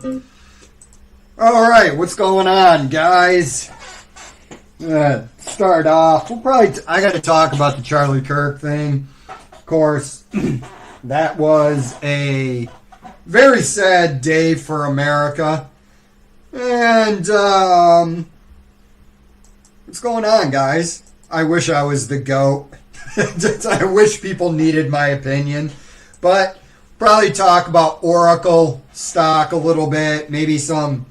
All right, what's going on, guys? Start off. I got to talk about the Charlie Kirk thing. Of course, that was a very sad day for America. And what's going on, guys? I wish I was the GOAT. I wish people needed my opinion, but probably talk about Oracle stock a little bit, maybe some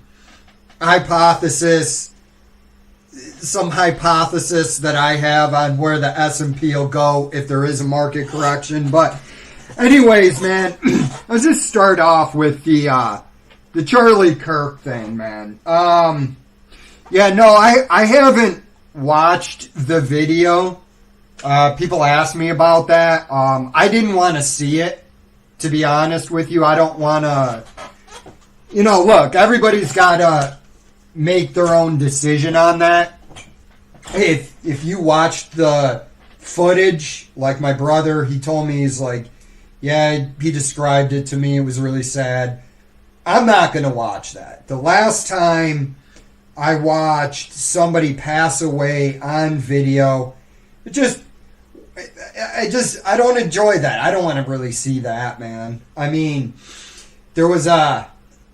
hypothesis that I have on where the S&P will go if there is a market correction. But anyways, man, let's just start off with the Charlie Kirk thing, man. I haven't watched the video. People ask me about that. I didn't want to see it, to be honest with you. I don't want to, look, everybody's got to make their own decision on that. If you watched the footage, like my brother, he told me, he's like, yeah, he described it to me. It was really sad. I'm not going to watch that. The last time I watched somebody pass away on video, I don't enjoy that. I don't want to really see that, man. I mean, there was a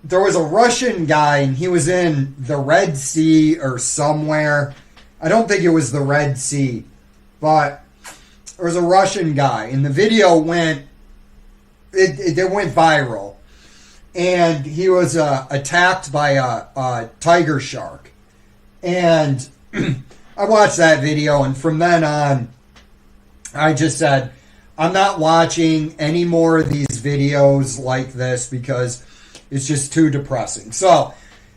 Russian guy, and he was in the Red Sea or somewhere. I don't think it was the Red Sea, but there was a Russian guy, and the video went viral, and he was attacked by a tiger shark. And I watched that video, and from then on, I just said, I'm not watching any more of these videos like this because it's just too depressing. So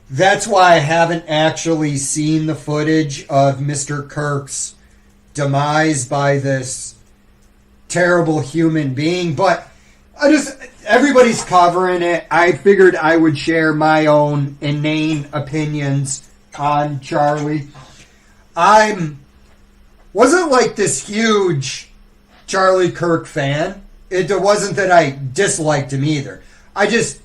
that's why I haven't actually seen the footage of Mr. Kirk's demise by this terrible human being. But everybody's covering it. I figured I would share my own inane opinions on Charlie. Wasn't like this huge Charlie Kirk fan. It wasn't that I disliked him either. I just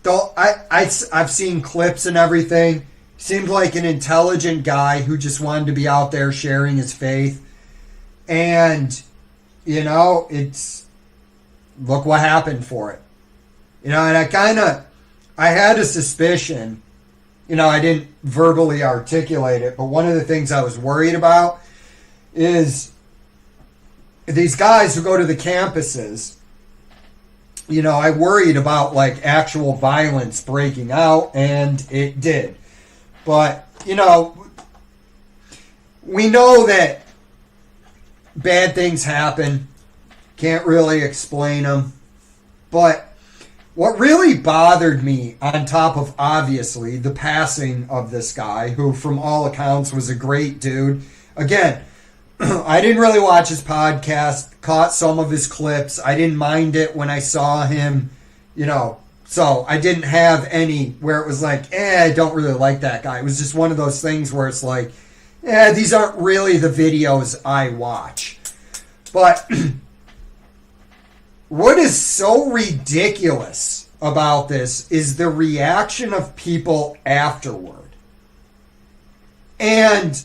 I've seen clips and everything. Seemed like an intelligent guy who just wanted to be out there sharing his faith. And, it's, look what happened for it. And I had a suspicion, I didn't verbally articulate it, but one of the things I was worried about is these guys who go to the campuses, I worried about like actual violence breaking out, and it did. But, we know that bad things happen. Can't really explain them. But what really bothered me, on top of obviously the passing of this guy, who from all accounts was a great dude. Again, I didn't really watch his podcast, caught some of his clips. I didn't mind it when I saw him, so I didn't have any where it was like, I don't really like that guy. It was just one of those things where it's like, these aren't really the videos I watch. But what is so ridiculous about this is the reaction of people afterward. And,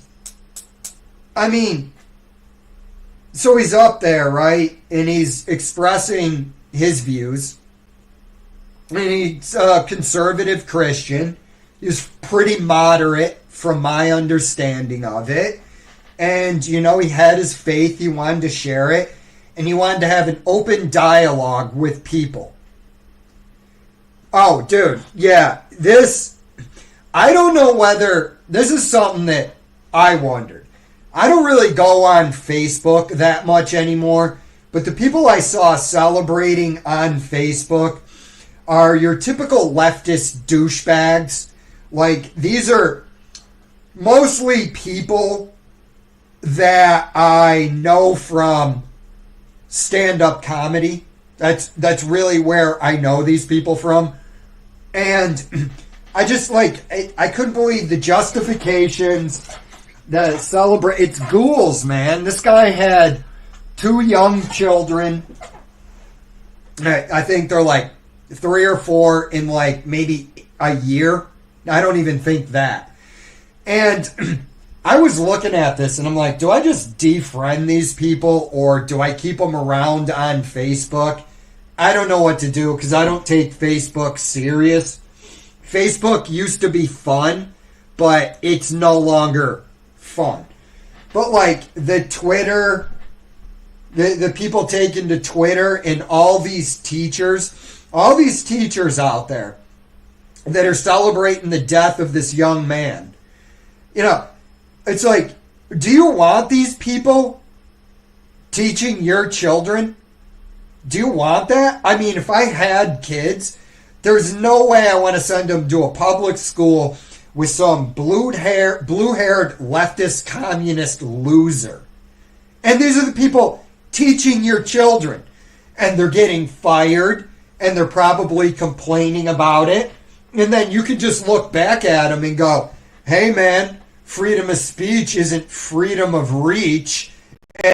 I mean, so he's up there, right? And he's expressing his views. And he's a conservative Christian. He's pretty moderate from my understanding of it. And, he had his faith. He wanted to share it. And he wanted to have an open dialogue with people. Oh, dude. Yeah. I don't know whether, this is something that I wondered. I don't really go on Facebook that much anymore, but the people I saw celebrating on Facebook are your typical leftist douchebags. Like, these are mostly people that I know from stand-up comedy. That's really where I know these people from. And I just, I couldn't believe the justifications. It's ghouls, man. This guy had 2 young children. I think they're 3 or 4 and maybe a year. I don't even think that. And I was looking at this and I'm like, do I just defriend these people or do I keep them around on Facebook? I don't know what to do because I don't take Facebook serious. Facebook used to be fun, but it's no longer fun. But like the Twitter, the people taking to Twitter and all these teachers out there that are celebrating the death of this young man. You know, it's like, do you want these people teaching your children? Do you want that? I mean, if I had kids, there's no way I want to send them to a public school with some blue-haired leftist communist loser. And these are the people teaching your children. And they're getting fired, and they're probably complaining about it. And then you can just look back at them and go, hey man, freedom of speech isn't freedom of reach.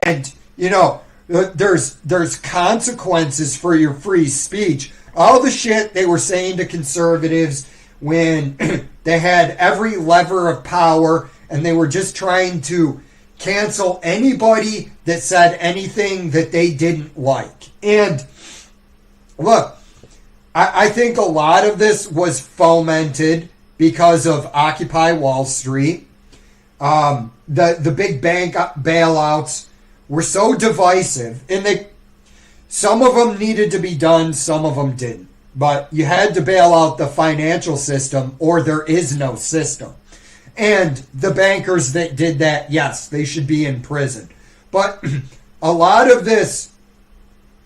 And, you know, there's consequences for your free speech. All the shit they were saying to conservatives when they had every lever of power and they were just trying to cancel anybody that said anything that they didn't like. And look, I think a lot of this was fomented because of Occupy Wall Street. The big bank bailouts were so divisive, and some of them needed to be done, some of them didn't. But you had to bail out the financial system, or there is no system. And the bankers that did that, yes, they should be in prison. But a lot of this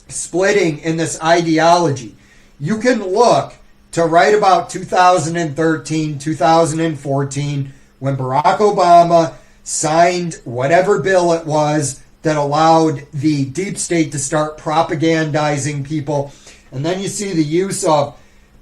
splitting in this ideology, you can look to right about 2013, 2014, when Barack Obama signed whatever bill it was that allowed the deep state to start propagandizing people. And then you see the use of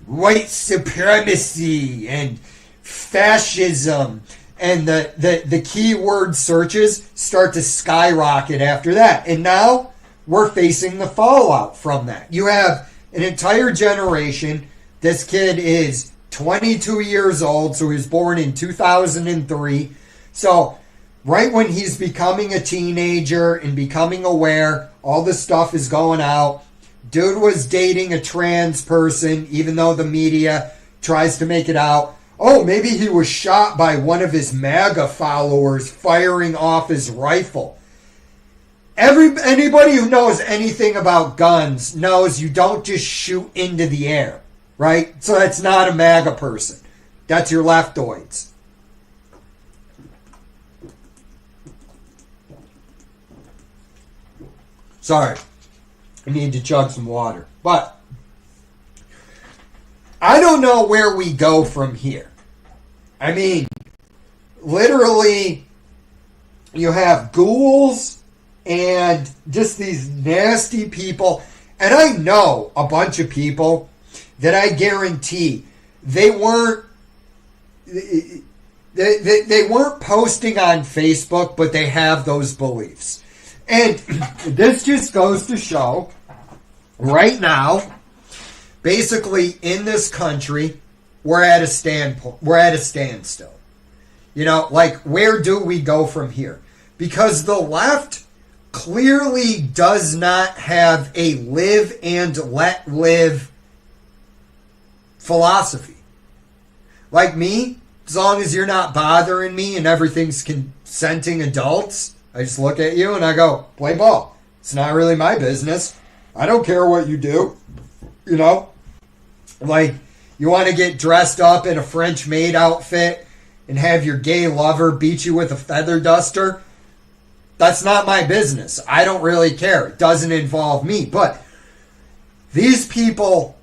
white supremacy and fascism, and the keyword searches start to skyrocket after that. And now we're facing the fallout from that. You have an entire generation. This kid is 22 years old, so he was born in 2003. So right when he's becoming a teenager and becoming aware, all this stuff is going out. Dude was dating a trans person, even though the media tries to make it out. Oh, maybe he was shot by one of his MAGA followers firing off his rifle. Anybody who knows anything about guns knows you don't just shoot into the air, right? So that's not a MAGA person. That's your leftoids. Sorry, I need to chug some water. But I don't know where we go from here. I mean, literally, you have ghouls and just these nasty people. And I know a bunch of people that I guarantee they weren't posting on Facebook, but they have those beliefs. And this just goes to show, right now, basically in this country, we're at a standstill. You know, like, where do we go from here? Because the left clearly does not have a live and let live philosophy. Like me, as long as you're not bothering me and everything's consenting adults, I just look at you and I go, play ball. It's not really my business. I don't care what you do. You know? Like, you want to get dressed up in a French maid outfit and have your gay lover beat you with a feather duster? That's not my business. I don't really care. It doesn't involve me. But these people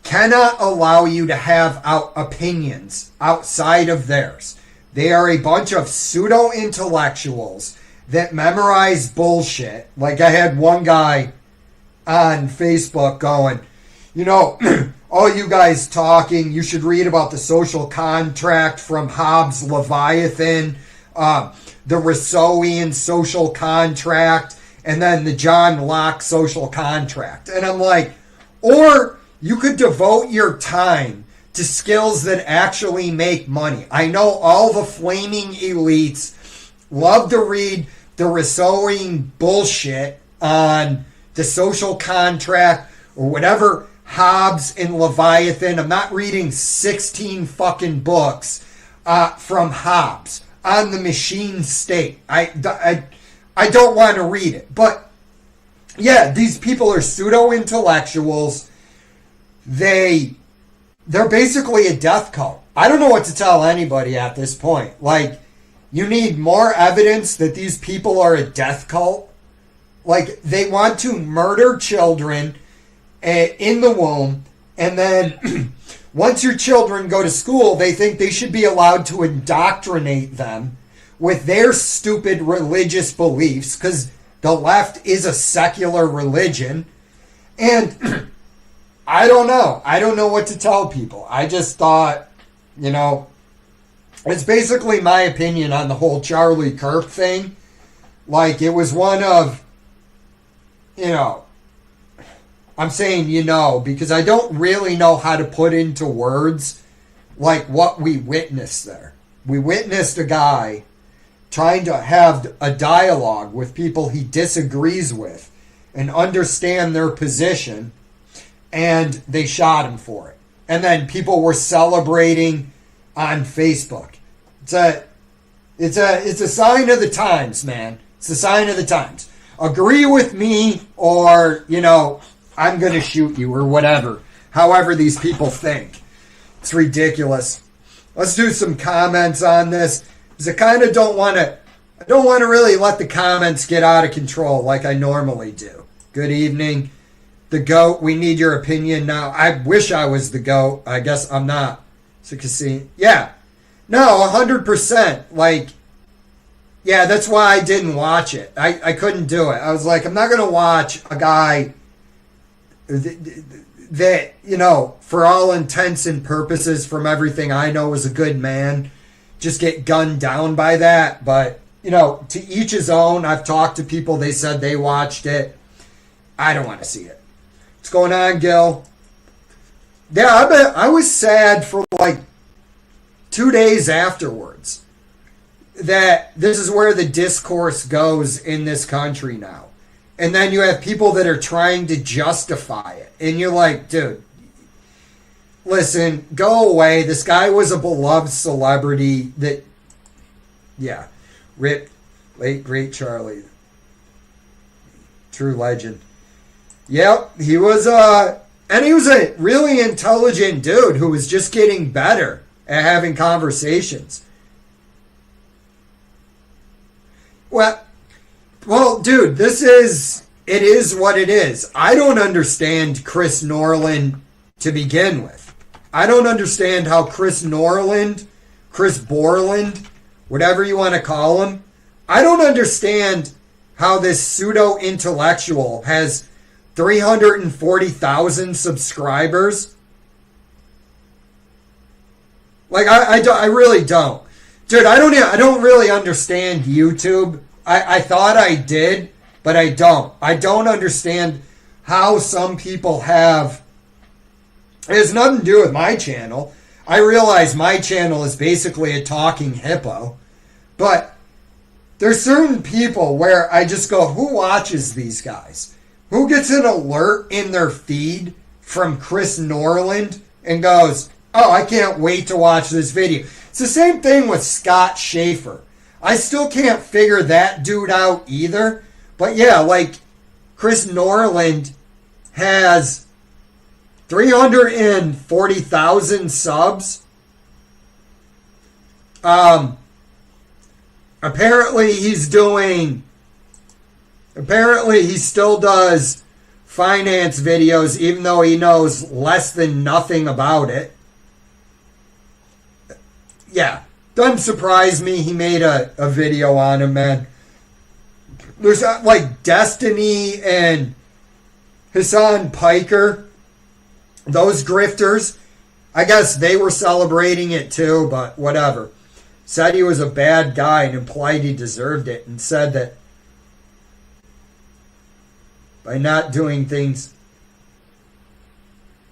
cannot allow you to have opinions outside of theirs. They are a bunch of pseudo-intellectuals that memorize bullshit. Like, I had one guy on Facebook going, you know, all you guys talking, you should read about the social contract from Hobbes' Leviathan, the Rousseauian social contract, and then the John Locke social contract. And I'm like, or you could devote your time to skills that actually make money. I know all the flaming elites love to read the Rousseauian bullshit on the social contract or whatever, Hobbes and Leviathan. I'm not reading 16 fucking books from Hobbes on the machine state. I don't want to read it. But yeah, these people are pseudo-intellectuals. They're basically a death cult. I don't know what to tell anybody at this point. Like, you need more evidence that these people are a death cult. Like, they want to murder children in the womb, and then once your children go to school, they think they should be allowed to indoctrinate them with their stupid religious beliefs, because the left is a secular religion. And I don't know. I don't know what to tell people. I just thought, it's basically my opinion on the whole Charlie Kirk thing. Like, it was one of, I'm saying, because I don't really know how to put into words, like, what we witnessed there. We witnessed a guy trying to have a dialogue with people he disagrees with and understand their position, and they shot him for it. And then people were celebrating on Facebook. It's a sign of the times, man. It's a sign of the times. Agree with me, or, I'm going to shoot you, or whatever. However these people think. It's ridiculous. Let's do some comments on this, because I kind of don't want to really let the comments get out of control like I normally do. Good evening. The GOAT, we need your opinion now. I wish I was the GOAT. I guess I'm not. So Cassine. Yeah. No, 100%. Like, yeah, that's why I didn't watch it. I couldn't do it. I was like, I'm not going to watch a guy that, for all intents and purposes, from everything I know, is a good man, just get gunned down by that. But, to each his own. I've talked to people. They said they watched it. I don't want to see it. What's going on, Gil? Yeah, I was sad for like 2 days afterwards that this is where the discourse goes in this country now. And then you have people that are trying to justify it. And you're like, dude, listen, go away. This guy was a beloved celebrity that, yeah, RIP, late great Charlie. True legend. Yep, he was and he was a really intelligent dude who was just getting better at having conversations. Well, dude, it is what it is. I don't understand Chris Norland to begin with. I don't understand how Chris Borland, whatever you want to call him, I don't understand how this pseudo-intellectual has 340,000 subscribers. Like, I really don't. Dude, I don't really understand YouTube. I thought I did, but I don't. I don't understand how some people have... It has nothing to do with my channel. I realize my channel is basically a talking hippo. But there's certain people where I just go, who watches these guys? Who gets an alert in their feed from Chris Norland and goes, oh, I can't wait to watch this video. It's the same thing with Scott Schaefer. I still can't figure that dude out either. But yeah, like, Chris Norland has 340,000 subs. Apparently he still does finance videos, even though he knows less than nothing about it. Yeah, doesn't surprise me. He made a video on him, man. There's like Destiny and Hassan Piker, those grifters. I guess they were celebrating it too, but whatever. Said he was a bad guy and implied he deserved it, and said that by not doing things...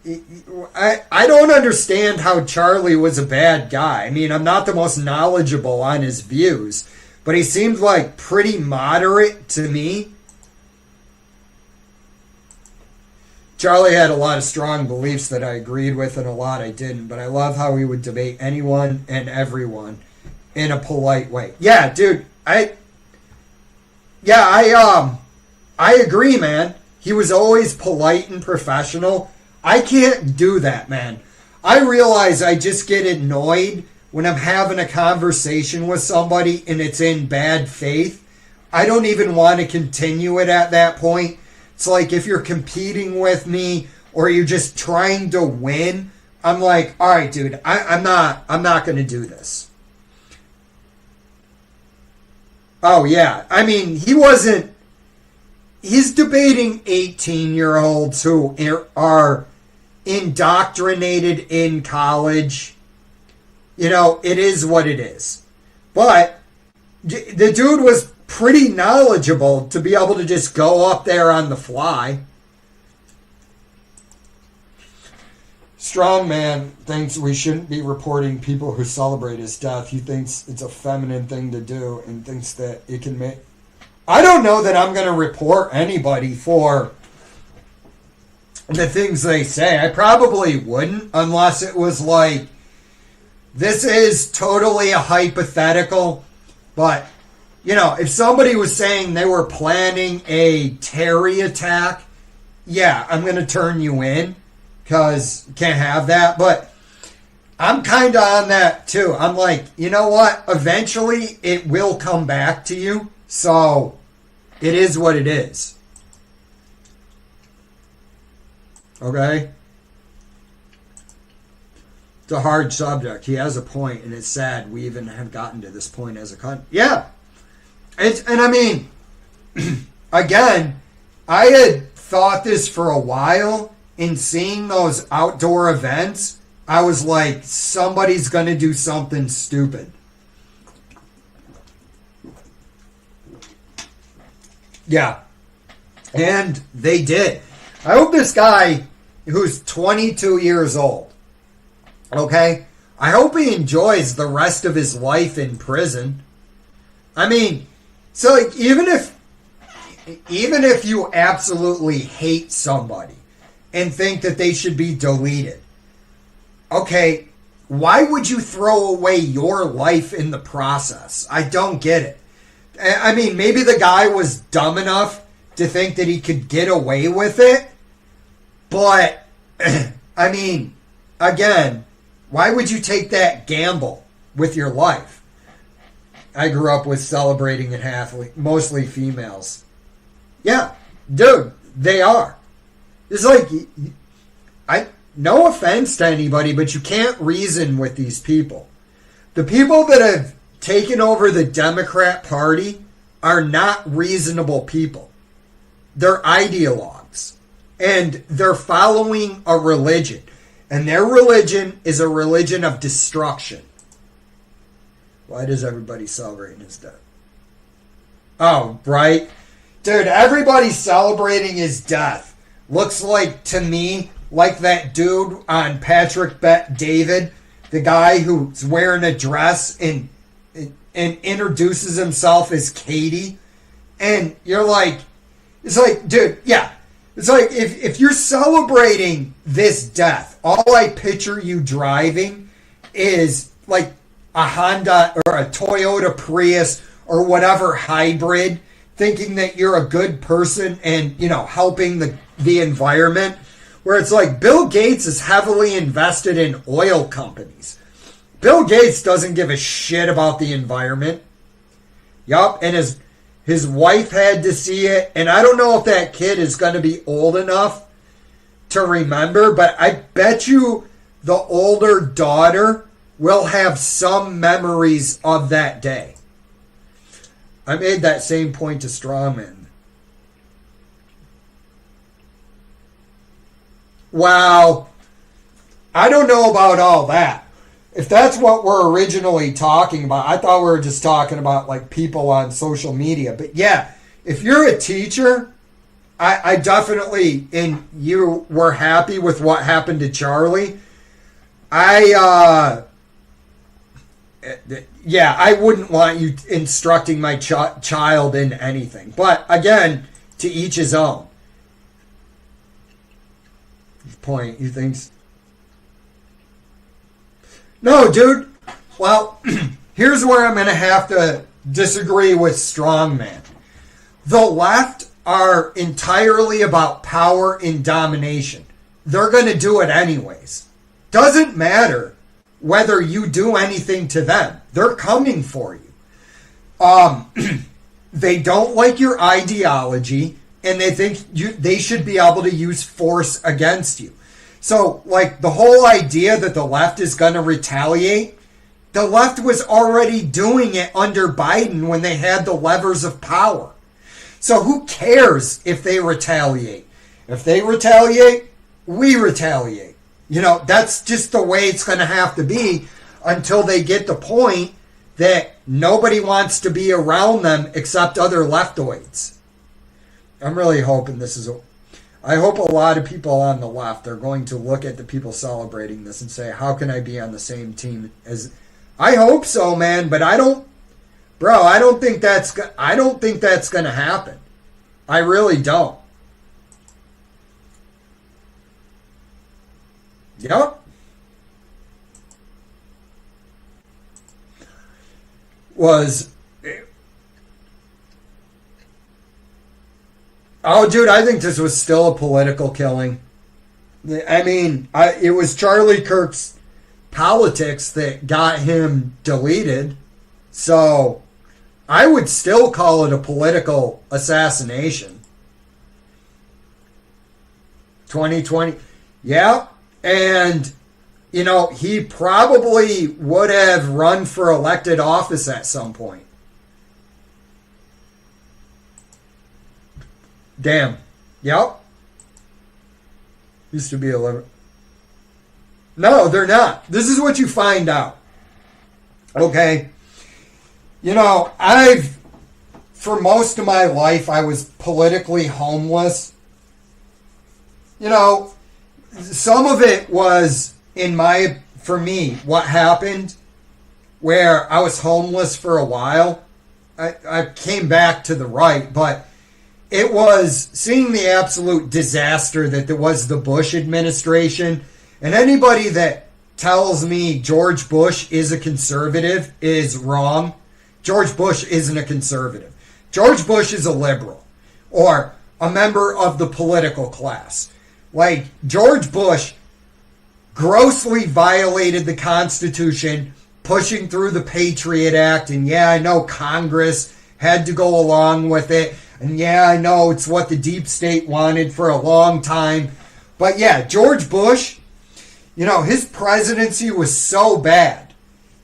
I don't understand how Charlie was a bad guy. I mean, I'm not the most knowledgeable on his views, but he seemed like pretty moderate to me. Charlie had a lot of strong beliefs that I agreed with and a lot I didn't, but I love how he would debate anyone and everyone in a polite way. Yeah, dude, I agree, man. He was always polite and professional. I can't do that, man. I realize I just get annoyed when I'm having a conversation with somebody and it's in bad faith. I don't even want to continue it at that point. It's like if you're competing with me or you're just trying to win, I'm like, all right, dude, I'm not going to do this. Oh, yeah. I mean, he's debating 18-year-olds who are indoctrinated in college. You know, it is what it is. But the dude was pretty knowledgeable to be able to just go up there on the fly. Strongman thinks we shouldn't be reporting people who celebrate his death. He thinks it's a feminine thing to do and thinks that it can make... I don't know that I'm going to report anybody for the things they say. I probably wouldn't unless it was like, this is totally a hypothetical, but... You know, if somebody was saying they were planning a Terry attack, yeah, I'm going to turn you in because can't have that. But I'm kind of on that too. I'm like, you know what? Eventually it will come back to you. So it is what it is. Okay? It's a hard subject. He has a point, and it's sad we even have gotten to this point as a country. Yeah. And I mean, again, I had thought this for a while. In seeing those outdoor events, I was like, somebody's going to do something stupid. Yeah. And they did. I hope this guy, who's 22 years old, okay, I hope he enjoys the rest of his life in prison. I mean... So, like, even if you absolutely hate somebody and think that they should be deleted, okay, why would you throw away your life in the process? I don't get it. I mean, maybe the guy was dumb enough to think that he could get away with it, but, I mean, again, why would you take that gamble with your life? I grew up with celebrating at Halfley, mostly females. Yeah, dude, they are. It's like, no offense to anybody, but you can't reason with these people. The people that have taken over the Democrat Party are not reasonable people. They're ideologues. And they're following a religion. And their religion is a religion of destruction. Why does everybody celebrate his death? Oh, right? Dude, everybody celebrating his death looks like, to me, like that dude on Patrick Bet David, the guy who's wearing a dress and introduces himself as Katie. And you're like, it's like, dude, yeah. It's like, if you're celebrating this death, all I picture you driving is, like, a Honda or a Toyota Prius or whatever hybrid, thinking that you're a good person and, you know, helping the environment, where it's like Bill Gates is heavily invested in oil companies. Bill Gates doesn't give a shit about the environment. Yup, and his wife had to see it, and I don't know if that kid is going to be old enough to remember, but I bet you the older daughter will have some memories of that day. I made that same point to Strawman. Wow. I don't know about all that. If that's what we're originally talking about, I thought we were just talking about like people on social media. But yeah, if you're a teacher, I definitely, and you were happy with what happened to Charlie. I wouldn't want you instructing my child in anything. But again, to each his own. Point, you think? No, dude. Well, here's where I'm going to have to disagree with Strongman. The left are entirely about power and domination. They're going to do it anyways. Doesn't matter whether you do anything to them. They're coming for you. They don't like your ideology, and they think they should be able to use force against you. So, like, the whole idea that the left is going to retaliate, the left was already doing it under Biden when they had the levers of power. So who cares if they retaliate? If they retaliate, we retaliate. You know, that's just the way it's going to have to be until they get the point that nobody wants to be around them except other leftoids. I'm really hoping I hope a lot of people on the left are going to look at the people celebrating this and say, how can I be on the same team as... I hope so, man, but I don't think that's going to happen. I really don't. Yep. Oh, dude, I think this was still a political killing. I mean, it was Charlie Kirk's politics that got him deleted. So I would still call it a political assassination. 2020. Yeah. And, you know, he probably would have run for elected office at some point. Damn. Yep. Used to be 11. No, they're not. This is what you find out. Okay. You know, for most of my life, I was politically homeless. You know, some of it was for me, what happened where I was homeless for a while. I came back to the right, but it was seeing the absolute disaster that there was the Bush administration. And anybody that tells me George Bush is a conservative is wrong. George Bush isn't a conservative. George Bush is a liberal or a member of the political class. Like, George Bush grossly violated the Constitution, pushing through the Patriot Act. And yeah, I know Congress had to go along with it. And yeah, I know it's what the deep state wanted for a long time. But yeah, George Bush, you know, his presidency was so bad.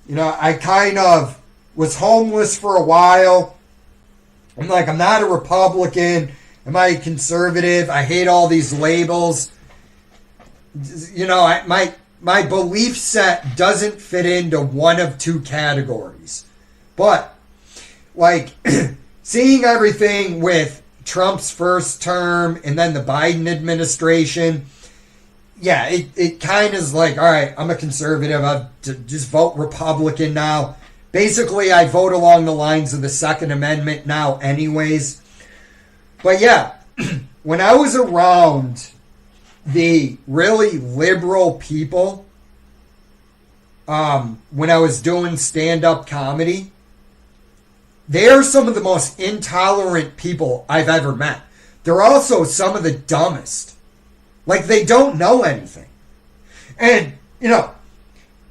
You know, I kind of was homeless for a while. I'm like, I'm not a Republican. Am I a conservative? I hate all these labels. You know, my belief set doesn't fit into one of two categories. But, like, seeing everything with Trump's first term and then the Biden administration, yeah, it kind of is like, all right, I'm a conservative. I'll just vote Republican now. Basically, I vote along the lines of the Second Amendment now anyways. But yeah, when I was around the really liberal people, when I was doing stand-up comedy, they are some of the most intolerant people I've ever met. They're also some of the dumbest. Like, they don't know anything. And, you know,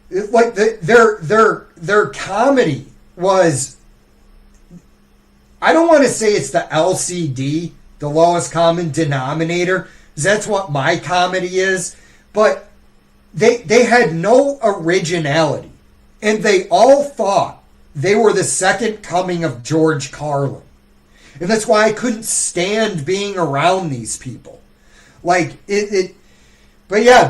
like their comedy was, I don't want to say it's the LCD, the lowest common denominator, because that's what my comedy is, but they had no originality. And they all thought they were the second coming of George Carlin. And that's why I couldn't stand being around these people. Like, but yeah,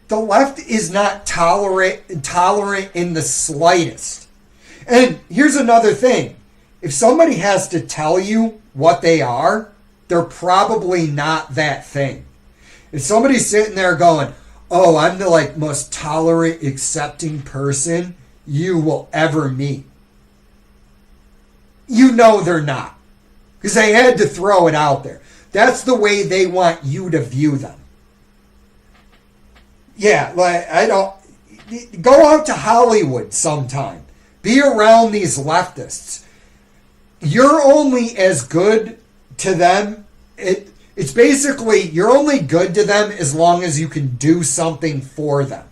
the left is not tolerant in the slightest. And here's another thing. If somebody has to tell you what they are, they're probably not that thing. If somebody's sitting there going, oh, I'm the like most tolerant, accepting person you will ever meet, you know they're not. Because they had to throw it out there. That's the way they want you to view them. Yeah, like, I don't... Go out to Hollywood sometime. Be around these leftists. You're only as good to them. It's basically, you're only good to them as long as you can do something for them.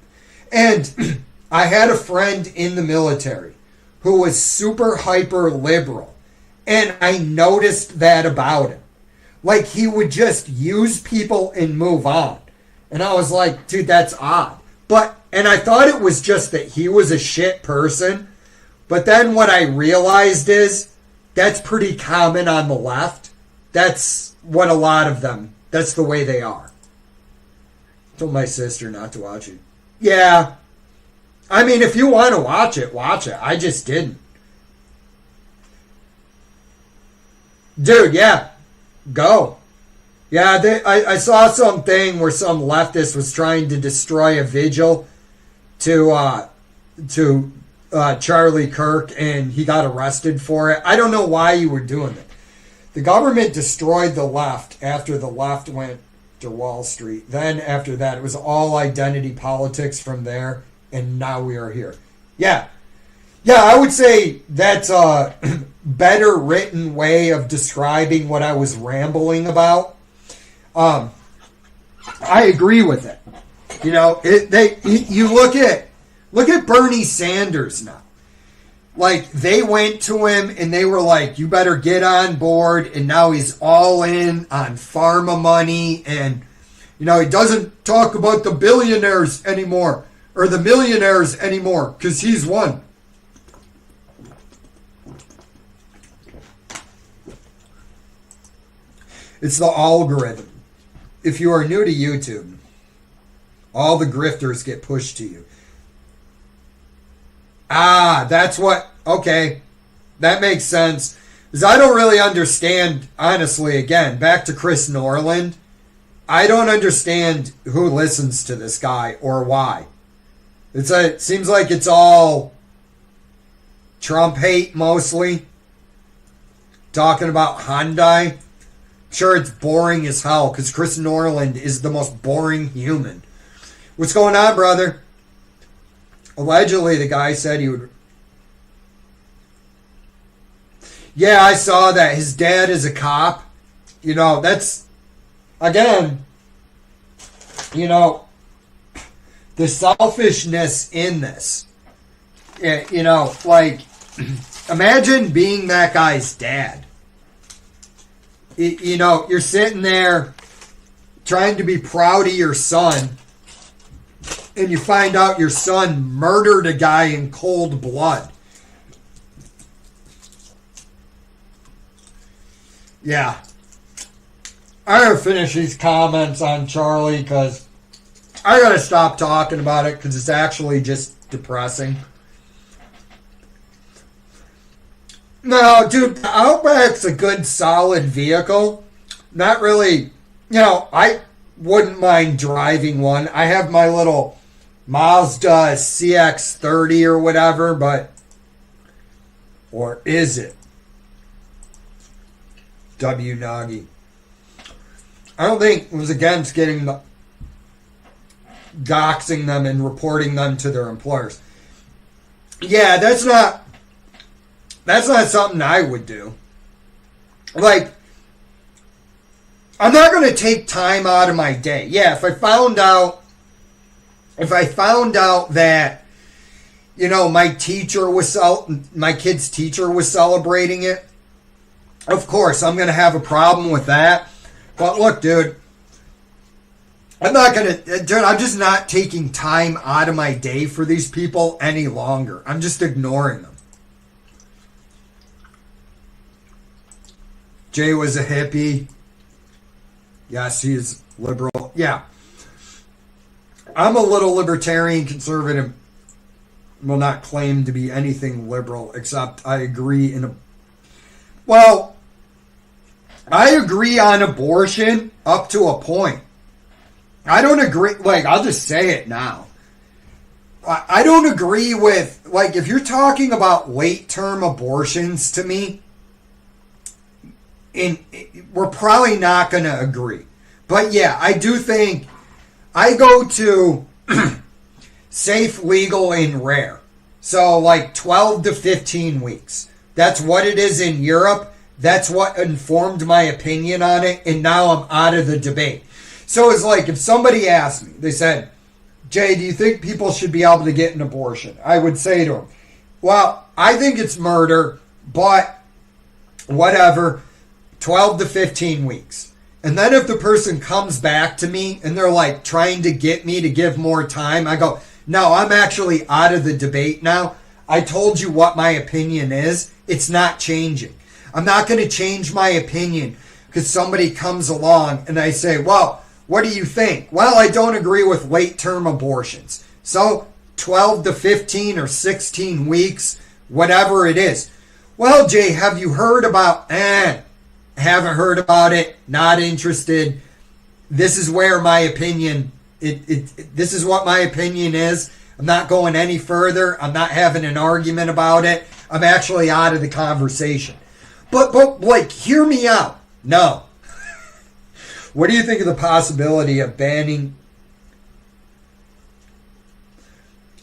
And I had a friend in the military who was super hyper liberal. And I noticed that about him. Like, he would just use people and move on. And I was like, dude, that's odd. And I thought it was just that he was a shit person. But then what I realized is that's pretty common on the left. That's what a lot of them, that's the way they are. I told my sister not to watch it. Yeah. I mean, if you want to watch it, watch it. I just didn't. Dude, yeah. Go. Yeah, I saw something where some leftist was trying to destroy a vigil to Charlie Kirk, and he got arrested for it. I don't know why you were doing it. The government destroyed the left after the left went to Wall Street. Then after that, it was all identity politics from there, and now we are here. Yeah. Yeah, I would say that's a better written way of describing what I was rambling about. I agree with it. You know, you look at Bernie Sanders now. Like, they went to him and they were like, you better get on board, and now he's all in on pharma money, and, you know, he doesn't talk about the billionaires anymore, or the millionaires anymore, because he's one. It's the algorithm. If you are new to YouTube, all the grifters get pushed to you. Ah, that's what... Okay, that makes sense. Because I don't really understand, honestly, again, back to Chris Norland. I don't understand who listens to this guy or why. It seems like it's all Trump hate, mostly. Talking about Hyundai. Sure, it's boring as hell, because Chris Norland is the most boring human. What's going on, brother? Allegedly, the guy said he would... Yeah, I saw that. His dad is a cop. You know, that's... Again, you know, the selfishness in this. You know, like, imagine being that guy's dad. You know, you're sitting there trying to be proud of your son, and you find out your son murdered a guy in cold blood. Yeah. I gotta finish these comments on Charlie, because I gotta stop talking about it, because it's actually just depressing. No, dude, the Outback's a good, solid vehicle. Not really, you know, I wouldn't mind driving one. I have my little Mazda CX-30 or whatever, but... Or is it? W. Nagy. I don't think it was against getting the... doxing them and reporting them to their employers. Yeah, that's not something I would do. Like, I'm not going to take time out of my day. Yeah, if I found out that, you know, my kid's teacher was celebrating it, of course, I'm going to have a problem with that. But look, dude, I'm just not taking time out of my day for these people any longer. I'm just ignoring them. Jay was a hippie. Yes, he is liberal. Yeah. I'm a little libertarian conservative. Will not claim to be anything liberal, except I agree in a... Well, I agree on abortion up to a point. I don't agree, like, I'll just say it now. I don't agree with, like, if you're talking about late-term abortions to me, we're probably not going to agree. But yeah, I do think I go to safe, legal, and rare. So like 12 to 15 weeks. That's what it is in Europe. That's what informed my opinion on it. And now I'm out of the debate. So it's like if somebody asked me, they said, Jay, do you think people should be able to get an abortion? I would say to them, well, I think it's murder, but whatever, 12 to 15 weeks. And then if the person comes back to me and they're like trying to get me to give more time, I go, no, I'm actually out of the debate now. I told you what my opinion is. It's not changing. I'm not going to change my opinion because somebody comes along and I say, well, what do you think? Well, I don't agree with late-term abortions. So 12 to 15 or 16 weeks, whatever it is. Well, Jay, have you heard about, haven't heard about it, not interested. This is where my opinion, this is what my opinion is. I'm not going any further. I'm not having an argument about it. I'm actually out of the conversation. But like, hear me out. No. What do you think of the possibility of banning?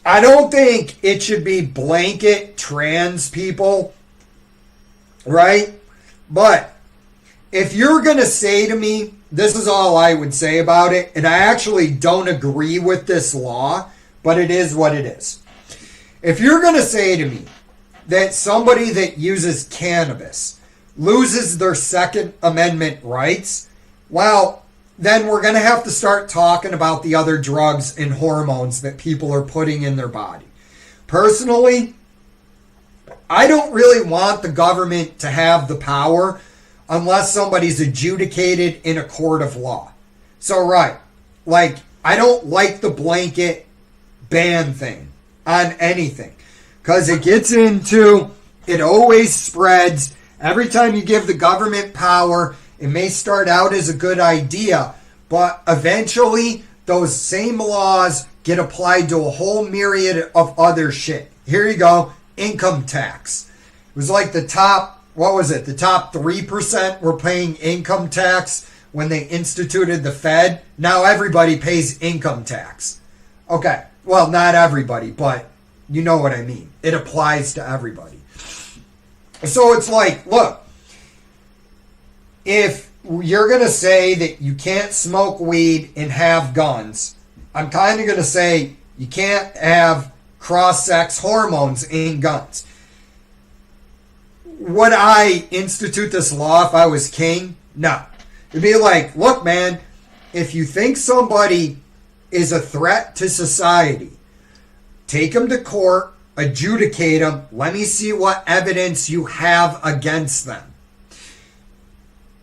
I don't think it should be blanket trans people, right? But if you're going to say to me, this is all I would say about it, and I actually don't agree with this law, but it is what it is. If you're going to say to me that somebody that uses cannabis loses their Second Amendment rights, well, then we're going to have to start talking about the other drugs and hormones that people are putting in their body. Personally, I don't really want the government to have the power unless somebody's adjudicated in a court of law. So, right, like, I don't like the blanket ban thing on anything because it gets into, it always spreads. Every time you give the government power, it may start out as a good idea, but eventually those same laws get applied to a whole myriad of other shit. Here you go, income tax. It was like the top, what was it? The top 3% were paying income tax when they instituted the Fed. Now everybody pays income tax. Okay, well, not everybody, but you know what I mean. It applies to everybody. So it's like, look, if you're going to say that you can't smoke weed and have guns, I'm kind of going to say you can't have cross-sex hormones in guns. Would I institute this law if I was king? No. It'd be like, look, man, if you think somebody is a threat to society, take them to court, adjudicate them, let me see what evidence you have against them.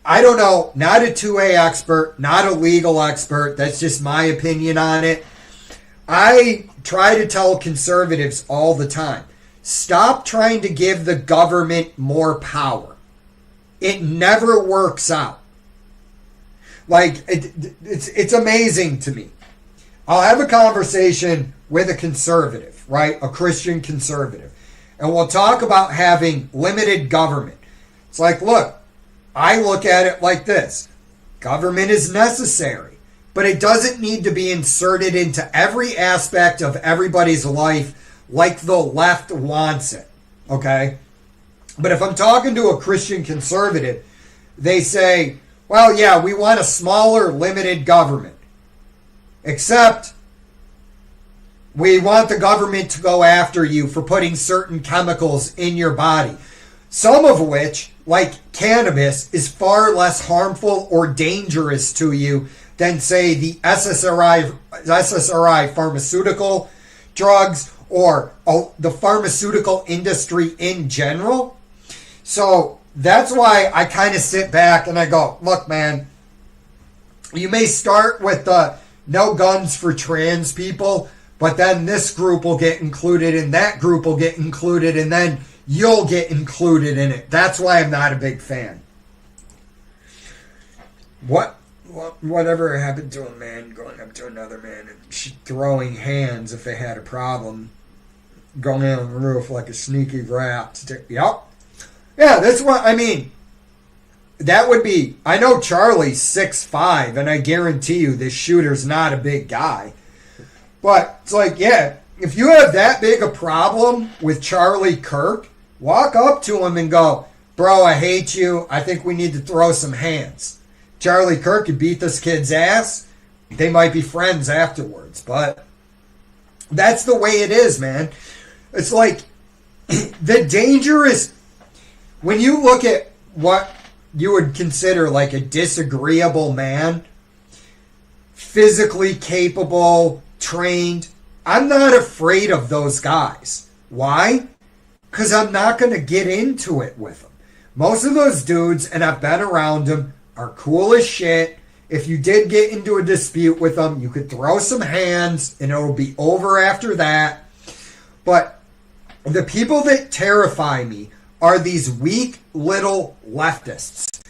I don't know, not a 2A expert, not a legal expert, that's just my opinion on it. I try to tell conservatives all the time, stop trying to give the government more power. It never works out. Like, it's amazing to me. I'll have a conversation with a conservative, right? A Christian conservative. And we'll talk about having limited government. It's like, look, I look at it like this. Government is necessary, but it doesn't need to be inserted into every aspect of everybody's life like the left wants it, okay? But if I'm talking to a Christian conservative, they say, well, yeah, we want a smaller, limited government. Except we want the government to go after you for putting certain chemicals in your body. Some of which, like cannabis, is far less harmful or dangerous to you than, say, the SSRI pharmaceutical drugs or the pharmaceutical industry in general. So that's why I kind of sit back and I go, look, man, you may start with the no guns for trans people, but then this group will get included and that group will get included and then you'll get included in it. That's why I'm not a big fan. whatever happened to a man going up to another man and throwing hands if they had a problem, going on the roof like a sneaky rat. Yep. Yeah, that's what I mean. That would be. I know Charlie's 6'5", and I guarantee you this shooter's not a big guy. But it's like, yeah, if you have that big a problem with Charlie Kirk, walk up to him and go, bro, I hate you. I think we need to throw some hands. Charlie Kirk could beat this kid's ass. They might be friends afterwards. But that's the way it is, man. It's like the danger is when you look at what you would consider like a disagreeable man, physically capable, trained. I'm not afraid of those guys. Why? Because I'm not going to get into it with them. Most of those dudes, and I've been around them, are cool as shit. If you did get into a dispute with them, you could throw some hands and it'll be over after that. But the people that terrify me are these weak little leftists,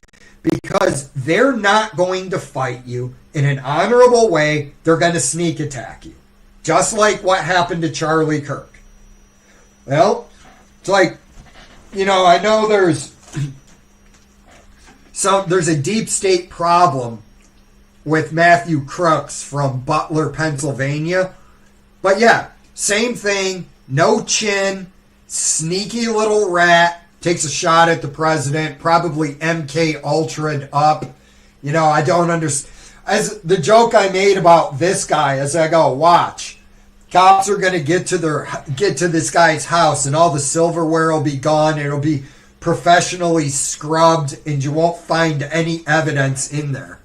because they're not going to fight you in an honorable way. They're going to sneak attack you, just like what happened to Charlie Kirk. Well, it's like, I know there's a deep state problem with Matthew Crooks from Butler, Pennsylvania, but yeah, same thing. No chin, sneaky little rat, takes a shot at the president, probably MK Ultra'd up. I don't understand. As the joke I made about this guy, as I go, watch, cops are going to get to this guy's house, and all the silverware will be gone. It'll be professionally scrubbed, and you won't find any evidence in there.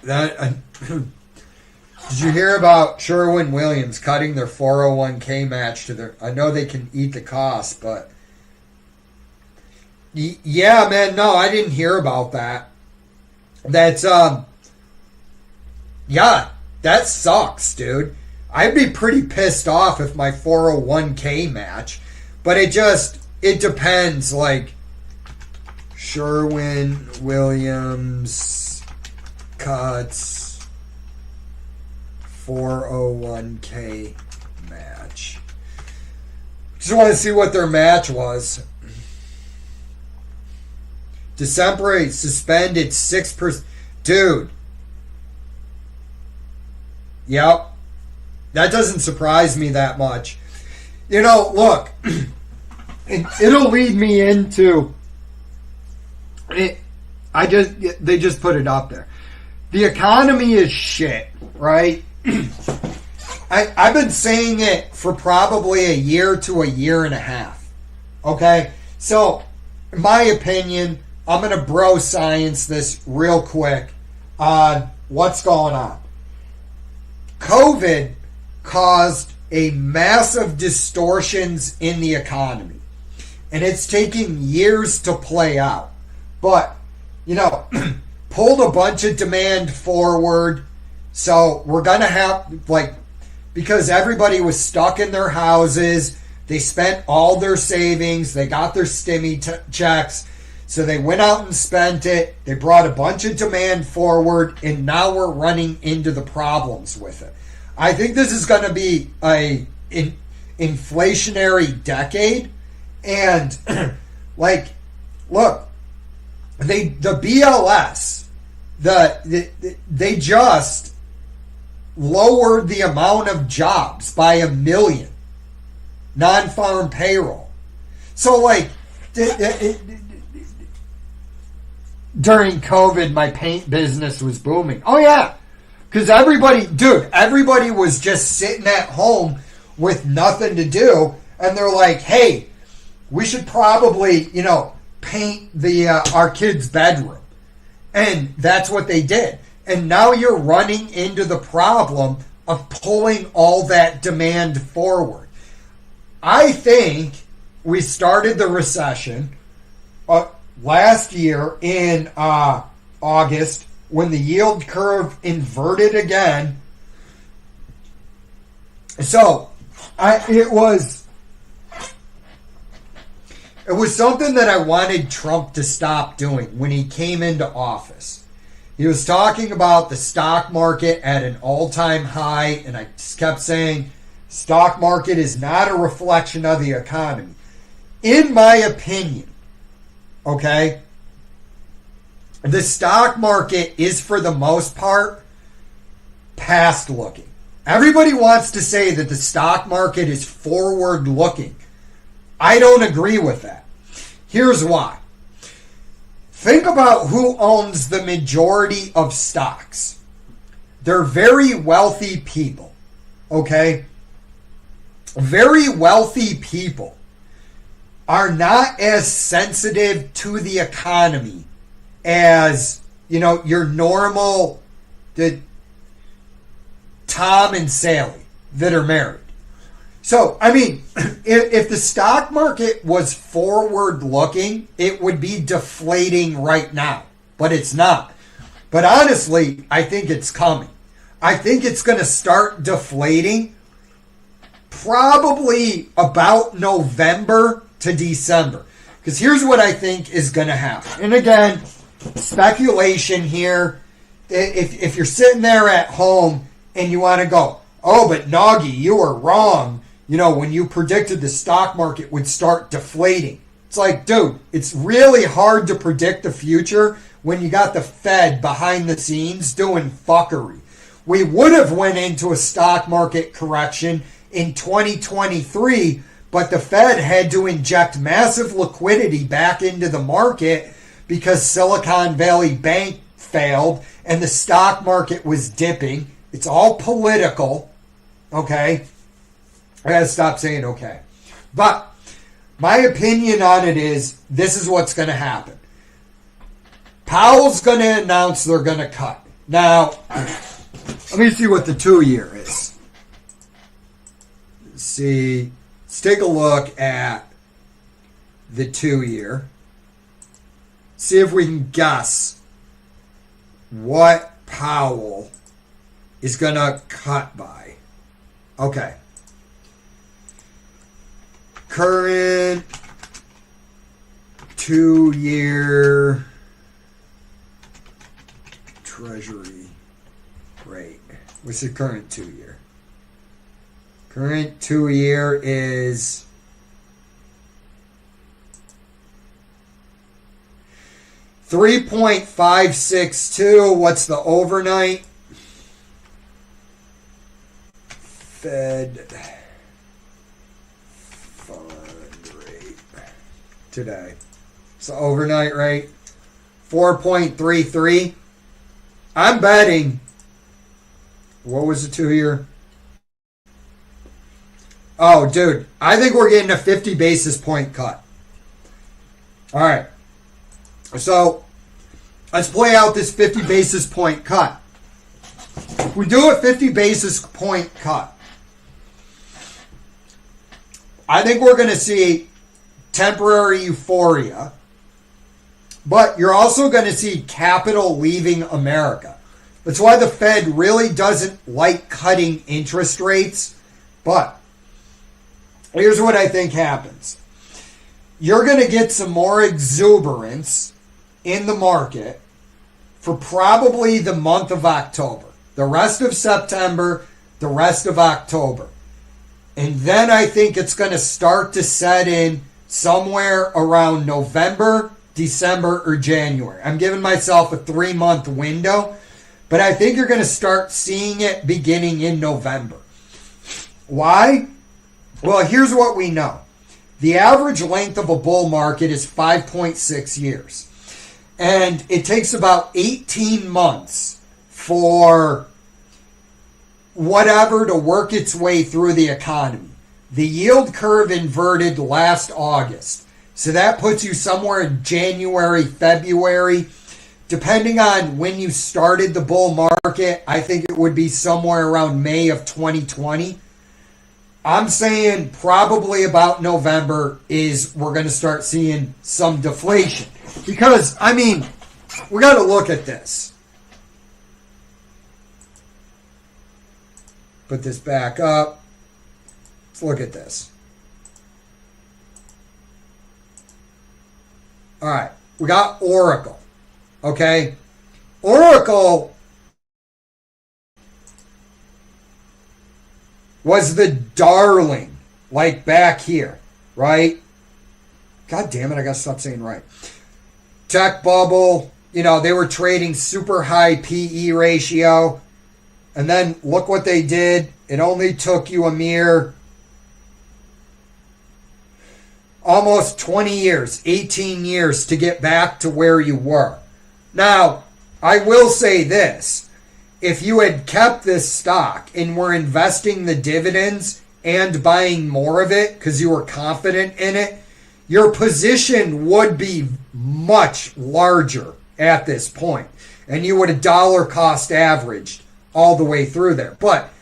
Did you hear about Sherwin-Williams cutting their 401k match to their... I know they can eat the cost, but... Yeah, man, no, I didn't hear about that. That's, yeah, that sucks, dude. I'd be pretty pissed off if my 401k match, but it depends, like, Sherwin-Williams... cuts 401k match. Just want to see what their match was. December suspended 6%. Dude. Yep. That doesn't surprise me that much. Look. It'll lead me into it. They just put it up there. The economy is shit, right? I've been saying it for probably a year to a year and a half. Okay? So, in my opinion, I'm going to bro science this real quick on what's going on. COVID caused a massive distortions in the economy. And it's taking years to play out. But, pulled a bunch of demand forward. So we're going to have, because everybody was stuck in their houses, they spent all their savings, they got their stimmy checks, so they went out and spent it, they brought a bunch of demand forward, and now we're running into the problems with it. I think this is going to be an inflationary decade, and, look, the BLS, they just lowered the amount of jobs by 1 million non-farm payroll. So during COVID, my paint business was booming. Oh yeah, because everybody was just sitting at home with nothing to do, and they're like, hey, we should probably paint our kid's bedroom. And that's what they did. And now you're running into the problem of pulling all that demand forward. I think we started the recession last year in August when the yield curve inverted again. So, it was something that I wanted Trump to stop doing when he came into office. He was talking about the stock market at an all-time high, and I just kept saying, stock market is not a reflection of the economy. In my opinion, okay, the stock market is, for the most part, past looking. Everybody wants to say that the stock market is forward looking. I don't agree with that. Here's why. Think about who owns the majority of stocks. They're very wealthy people, okay? Very wealthy people are not as sensitive to the economy as, your normal Tom and Sally that are married. So, if the stock market was forward looking, it would be deflating right now. But it's not. But honestly, I think it's coming. I think it's going to start deflating probably about November to December. Because here's what I think is going to happen. And again, speculation here. If you're sitting there at home and you want to go, oh, but Noggy, you were wrong, when you predicted the stock market would start deflating. It's like, dude, it's really hard to predict the future when you got the Fed behind the scenes doing fuckery. We would have went into a stock market correction in 2023, but the Fed had to inject massive liquidity back into the market because Silicon Valley Bank failed and the stock market was dipping. It's all political, okay? I gotta stop saying okay. But my opinion on it is this is what's going to happen. Powell's going to announce they're going to cut. Now, let me see what the 2-year is. Let's take a look at the 2-year. See if we can guess what Powell is going to cut by. Okay. Current 2-year Treasury rate. What's the current 2-year? Current 2-year is 3.562. What's the overnight? Fed fund rate today. So overnight rate 4.33. I'm betting. What was the 2-year? Oh, dude, I think we're getting a 50 basis point cut. All right. So let's play out this 50 basis point cut. If we do a 50 basis point cut, I think we're going to see temporary euphoria, but you're also going to see capital leaving America. That's why the Fed really doesn't like cutting interest rates. But here's what I think happens. You're going to get some more exuberance in the market for probably the month of October. The rest of September, the rest of October. And then I think it's going to start to set in somewhere around November, December, or January. I'm giving myself a 3-month window, but I think you're going to start seeing it beginning in November. Why? Well, here's what we know. The average length of a bull market is 5.6 years. And it takes about 18 months for whatever to work its way through the economy. The yield curve inverted last August. So that puts you somewhere in January, February. Depending on when you started the bull market, I think it would be somewhere around May of 2020. I'm saying probably about November is we're going to start seeing some deflation. Because, we got to look at this. Put this back up. Let's look at this. All right, we got Oracle. Okay, Oracle was the darling, like back here, right? God damn it, I gotta stop saying right. Tech bubble, you know, they were trading super high PE ratio. And then look what they did. It only took you a mere almost 20 years, 18 years to get back to where you were. Now, I will say this. If you had kept this stock and were investing the dividends and buying more of it because you were confident in it, your position would be much larger at this point. And you would have dollar cost averaged all the way through there. But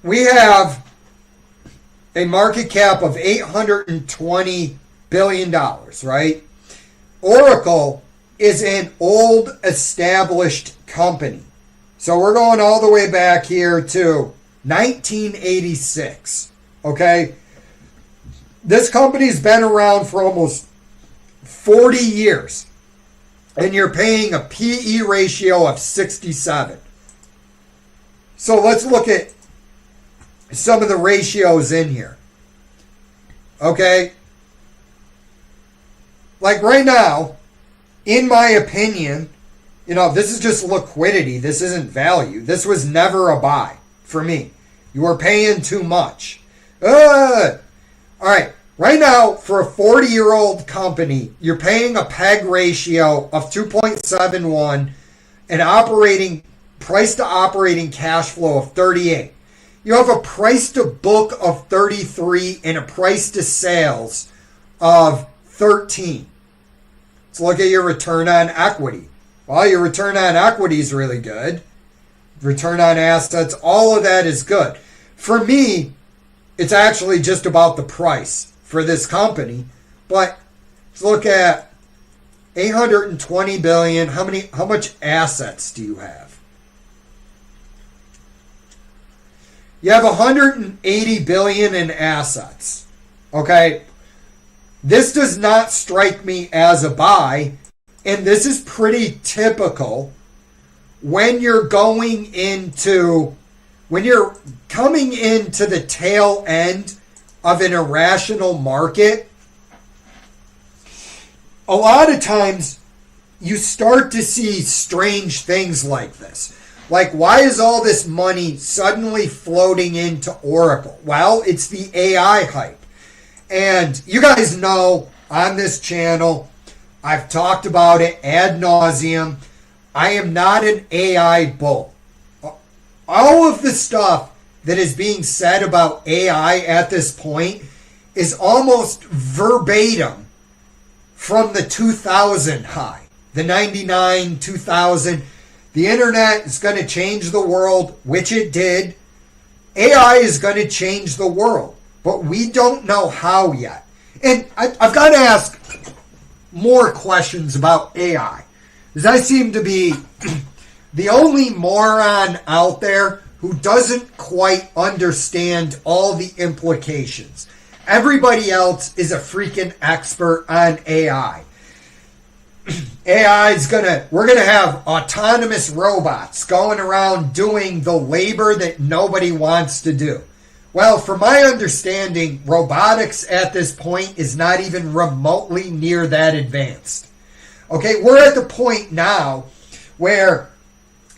we have a market cap of $820 billion, right? Oracle is an old established company. So we're going all the way back here to 1986, okay? This company's been around for almost 40 years, and you're paying a PE ratio of 67. So let's look at some of the ratios in here. Okay? Like right now, in my opinion, you know, this is just liquidity. This isn't value. This was never a buy for me. You are paying too much. All right. Right now, for a 40-year-old company, you're paying a PEG ratio of 2.71, an operating price to operating cash flow of 38. You have a price to book of 33 and a price to sales of 13. Let's look at your return on equity. Well, your return on equity is really good. Return on assets, all of that is good. For me, it's actually just about the price for this company. But let's look at $820 billion. How much assets do you have? You have $180 billion in assets. Okay? This does not strike me as a buy, and this is pretty typical when you're coming into the tail end of an irrational market. A lot of times you start to see strange things like this. Like, why is all this money suddenly floating into Oracle? Well, it's the AI hype. And you guys know on this channel, I've talked about it ad nauseum. I am not an AI bull. All of the stuff that is being said about AI at this point is almost verbatim from the 2000 high, the 99, 2000. The internet is going to change the world, which it did. AI is going to change the world, but we don't know how yet. And I've got to ask more questions about AI, because I seem to be the only moron out there who doesn't quite understand all the implications. Everybody else is a freaking expert on AI. We're gonna have autonomous robots going around doing the labor that nobody wants to do. Well, from my understanding, robotics at this point is not even remotely near that advanced. Okay, we're at the point now where,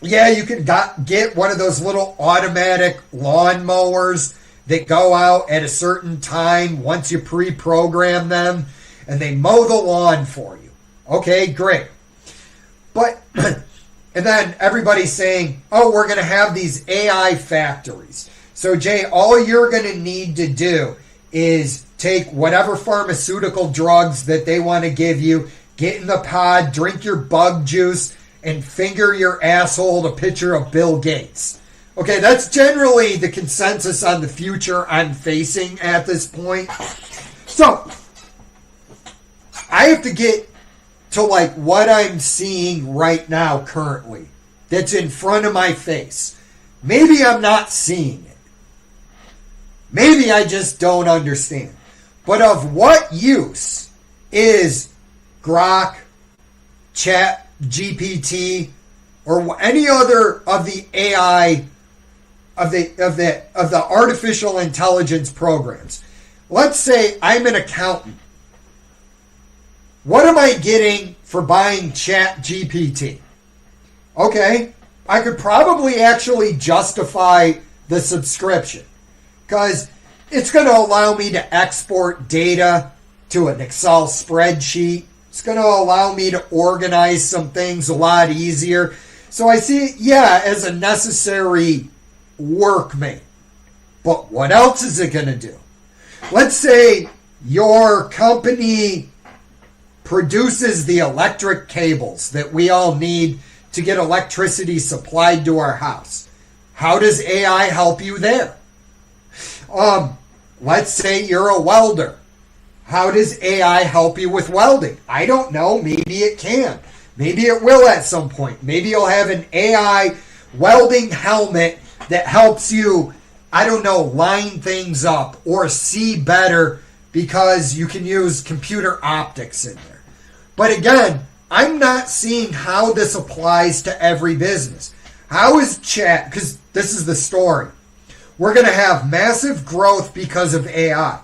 yeah, you can get one of those little automatic lawnmowers that go out at a certain time once you pre-program them, and they mow the lawn for you. Okay, great. But, and then everybody's saying, oh, we're going to have these AI factories. So, Jay, all you're going to need to do is take whatever pharmaceutical drugs that they want to give you, get in the pod, drink your bug juice, and finger your asshole a picture of Bill Gates. Okay, that's generally the consensus on the future I'm facing at this point. So, I have to get to like what I'm seeing right now currently that's in front of my face. Maybe I'm not seeing it. Maybe I just don't understand. But of what use is Grok, Chat GPT, or any other of the AI of the artificial intelligence programs? Let's say I'm an accountant. What am I getting for buying Chat GPT? Okay, I could probably actually justify the subscription because it's going to allow me to export data to an Excel spreadsheet. It's going to allow me to organize some things a lot easier. So I see it, yeah, as a necessary workmate. But what else is it going to do? Let's say your company produces the electric cables that we all need to get electricity supplied to our house. How does AI help you there? Let's say you're a welder. How does AI help you with welding? I don't know. Maybe it can. Maybe it will at some point. Maybe you'll have an AI welding helmet that helps you, I don't know, line things up or see better because you can use computer optics in there. But again, I'm not seeing how this applies to every business. How is Chat, because this is the story. We're going to have massive growth because of AI.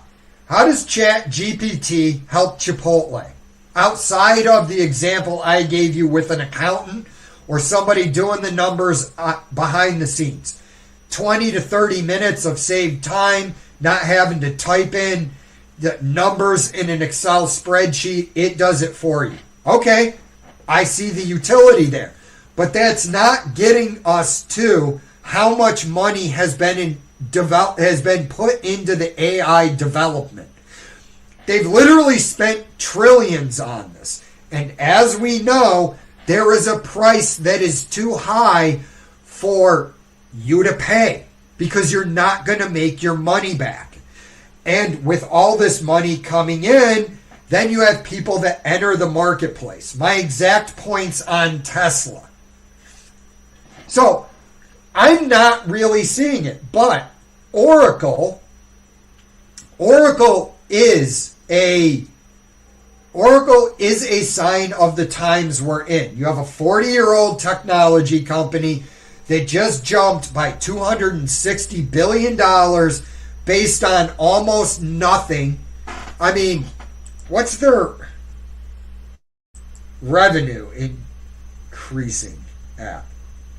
How does Chat GPT help Chipotle? Outside of the example I gave you with an accountant or somebody doing the numbers behind the scenes. 20 to 30 minutes of saved time, not having to type in the numbers in an Excel spreadsheet. It does it for you. Okay, I see the utility there. But that's not getting us to how much money has been put into the AI development. They've literally spent trillions on this. And as we know, there is a price that is too high for you to pay because you're not going to make your money back. And with all this money coming in, then you have people that enter the marketplace. My exact points on Tesla. So I'm not really seeing it, but Oracle is a sign of the times we're in. You have a 40-year-old technology company that just jumped by $260 billion based on almost nothing. I mean, what's their revenue increasing at?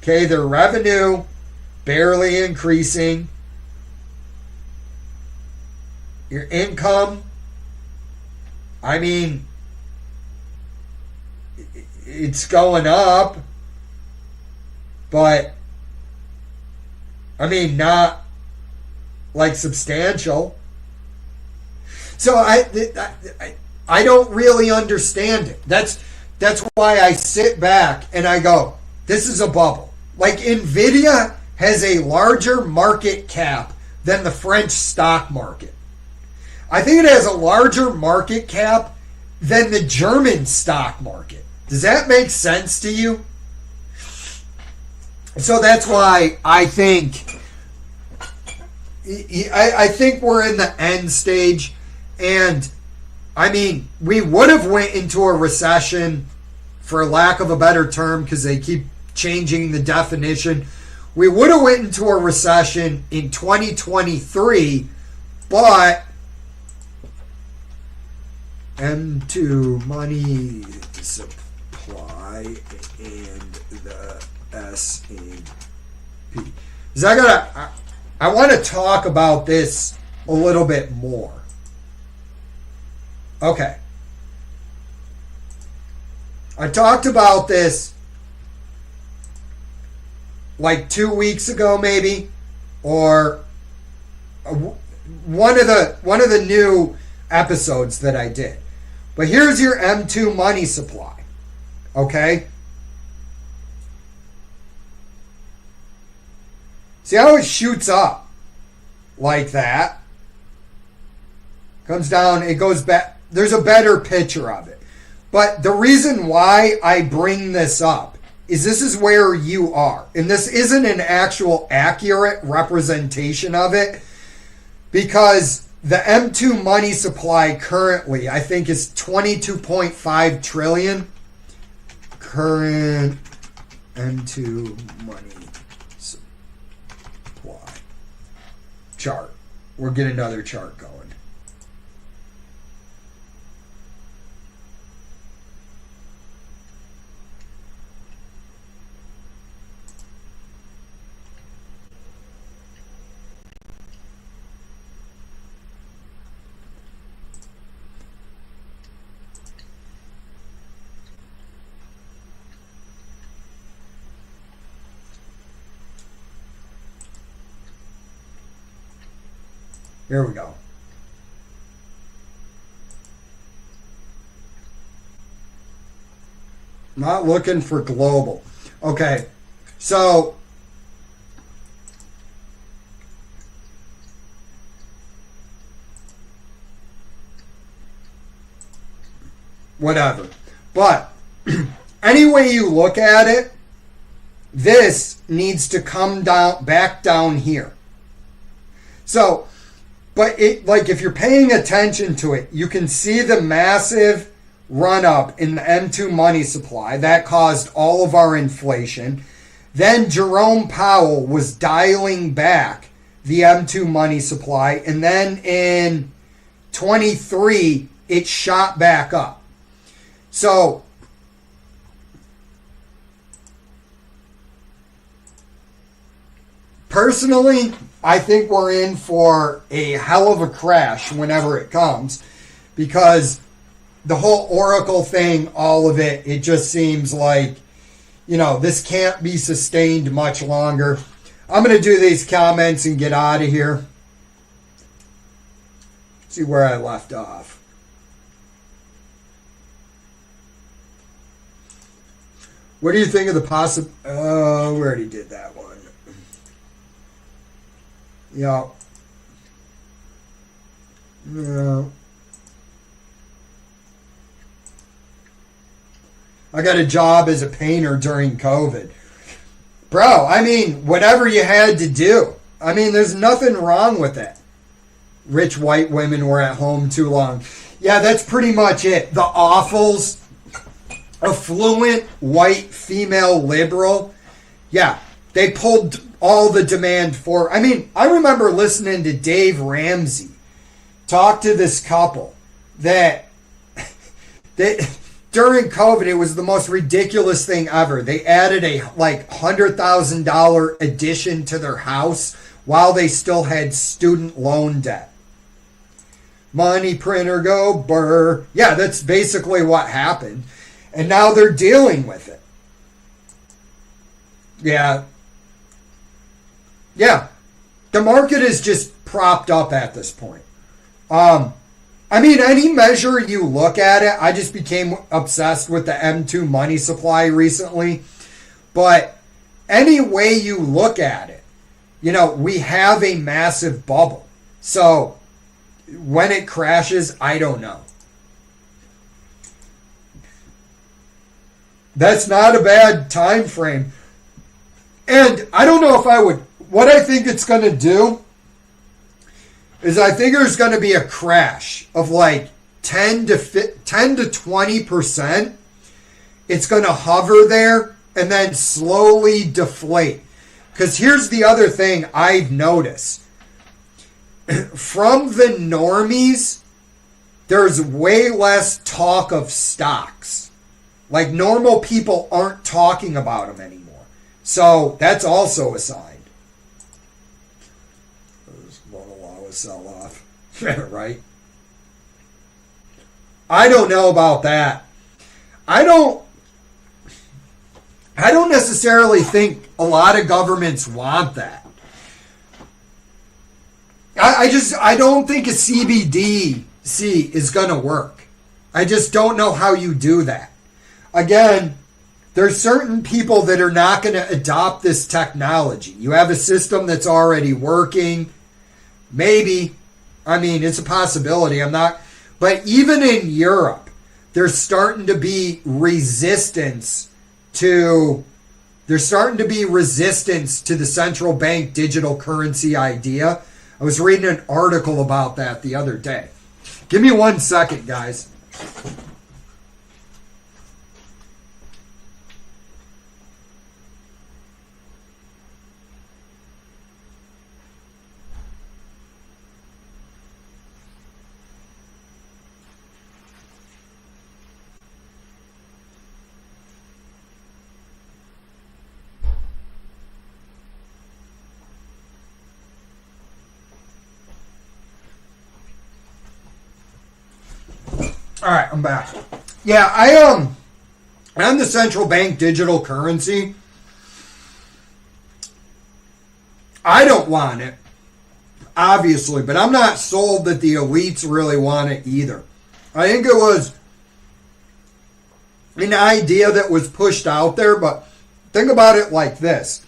Okay, their revenue barely increasing. Your income, I mean, it's going up, but I mean, not like substantial. So I don't really understand it. That's why I sit back and I go, this is a bubble. Like Nvidia has a larger market cap than the French stock market. I think it has a larger market cap than the German stock market. Does that make sense to you? So that's why I think we're in the end stage. And I mean, we would have went into a recession, for lack of a better term, because they keep changing the definition. We would have went into a recession in 2023, but M2 money supply and the S&P. I want to talk about this a little bit more. Okay. I talked about this like 2 weeks ago, maybe, or one of the new episodes that I did. But here's your M2 money supply. Okay? See how it shoots up like that? Comes down, it goes back. There's a better picture of it. But the reason why I bring this up is this is where you are. And this isn't an actual accurate representation of it. because the M2 money supply currently, I think, is 22.5 trillion. Current M2 money supply chart. We'll get another chart going. Here we go. Not looking for global. Okay, so whatever. But any way you look at it, this needs to come down back down here. So, but it, like, if you're paying attention to it, you can see the massive run up in the M2 money supply that caused all of our inflation. Then Jerome Powell was dialing back the M2 money supply, and then in 23 it shot back up. So personally, I think we're in for a hell of a crash whenever it comes, because the whole Oracle thing, all of it, it just seems like, you know, this can't be sustained much longer. I'm going to do these comments and get out of here. See where I left off. What do you think of the oh, we already did that one. Yeah. Yeah. I got a job as a painter during COVID. Bro, I mean, whatever you had to do. I mean, there's nothing wrong with that. Rich white women were at home too long. Yeah, that's pretty much it. The awfuls, affluent white female liberal. Yeah, they pulled all the demand for. I mean, I remember listening to Dave Ramsey talk to this couple that during COVID, it was the most ridiculous thing ever. They added a like $100,000 addition to their house while they still had student loan debt. Money printer go burr. Yeah, that's basically what happened. And now they're dealing with it. Yeah. Yeah. The market is just propped up at this point. I mean, any measure you look at it, I just became obsessed with the M2 money supply recently. But any way you look at it, you know, we have a massive bubble. So when it crashes, I don't know. That's not a bad time frame. And I don't know if I would, what I think it's going to do is I think there's going to be a crash of like 10 to 20%. It's going to hover there and then slowly deflate. Because here's the other thing I've noticed. From the normies, there's way less talk of stocks. Like, normal people aren't talking about them anymore. So that's also a sign. Won't allow a sell-off. Right? I don't know about that. I don't necessarily think a lot of governments want that. I don't think a CBDC is going to work. I just don't know how you do that. Again, there's certain people that are not going to adopt this technology. You have a system that's already working. Maybe. I mean, it's a possibility. But even in Europe, there's starting to be resistance to the central bank digital currency idea. I was reading an article about that the other day. Give me 1 second, guys. All right, I'm back. Yeah, on the central bank digital currency, I don't want it, obviously, but I'm not sold that the elites really want it either. I think it was an idea that was pushed out there, but think about it like this.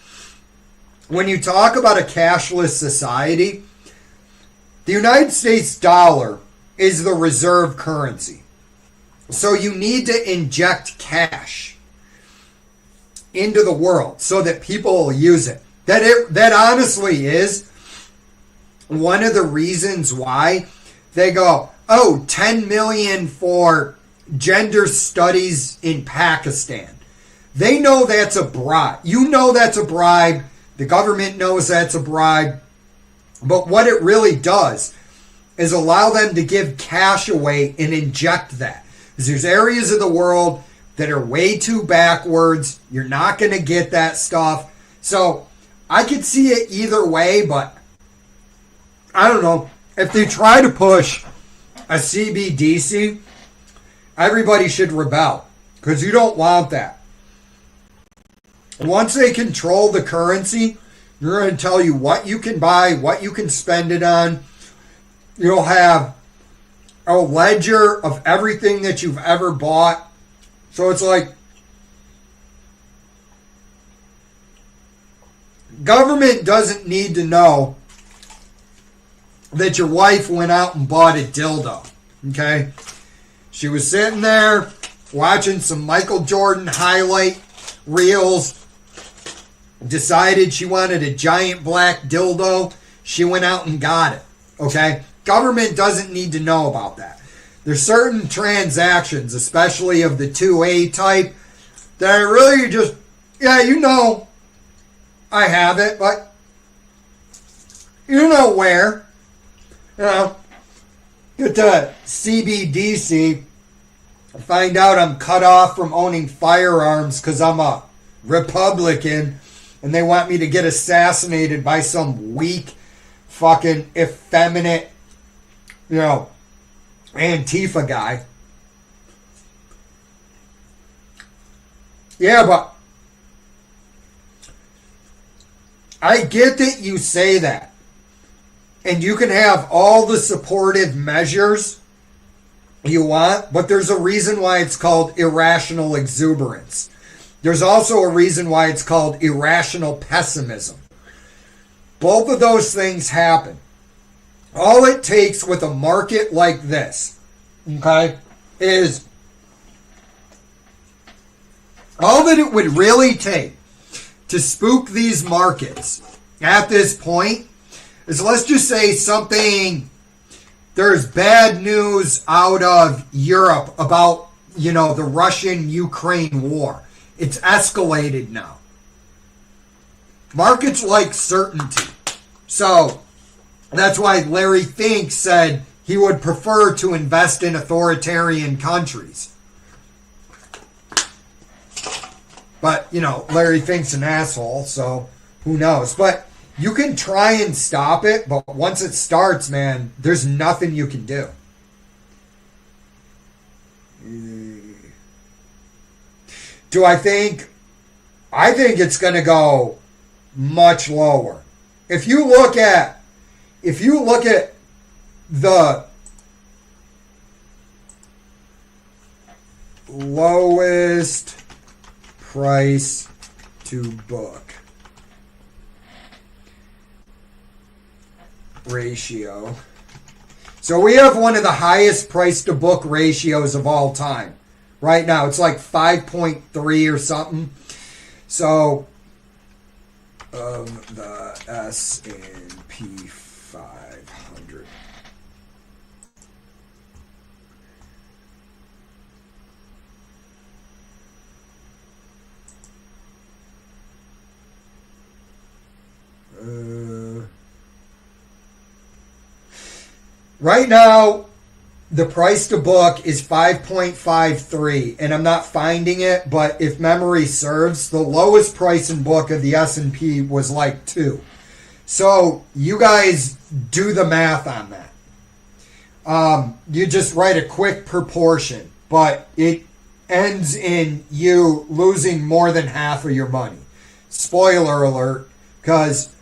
When you talk about a cashless society, the United States dollar is the reserve currency. So you need to inject cash into the world so that people will use it. That honestly is one of the reasons why they go, oh, 10 million for gender studies in Pakistan. They know that's a bribe. You know that's a bribe. The government knows that's a bribe. But what it really does is allow them to give cash away and inject that. Because there's areas of the world that are way too backwards. You're not going to get that stuff. So I could see it either way, but I don't know. If they try to push a CBDC, everybody should rebel. Because you don't want that. Once they control the currency, they're going to tell you what you can buy, what you can spend it on. You'll have a ledger of everything that you've ever bought. So it's like government doesn't need to know that your wife went out and bought a dildo. Okay? She was sitting there watching some Michael Jordan highlight reels, decided she wanted a giant black dildo. She went out and got it. Okay? Government doesn't need to know about that. There's certain transactions, especially of the 2A type, that are really just, yeah, you know, I have it, but you know where. You know, get to CBDC, find out I'm cut off from owning firearms because I'm a Republican, and they want me to get assassinated by some weak, fucking effeminate, you know, Antifa guy. Yeah, but I get that you say that. And you can have all the supportive measures you want, but there's a reason why it's called irrational exuberance. There's also a reason why it's called irrational pessimism. Both of those things happen. All it takes with a market like this, okay, is all that it would really take to spook these markets at this point is, let's just say something, there's bad news out of Europe about, you know, the Russian-Ukraine war. It's escalated now. Markets like certainty. So that's why Larry Fink said he would prefer to invest in authoritarian countries. But, you know, Larry Fink's an asshole, so who knows. But you can try and stop it, but once it starts, man, there's nothing you can do. Do I think? I think it's going to go much lower. If you look at the lowest price to book ratio. So we have one of the highest price to book ratios of all time. Right now, it's like 5.3 or something. So, of the S&P 500. Right now, the price to book is 5.53, and I'm not finding it, but if memory serves, the lowest price in book of the S&P was like 2. So you guys do the math on that. You just write a quick proportion, but it ends in you losing more than half of your money. Spoiler alert, because,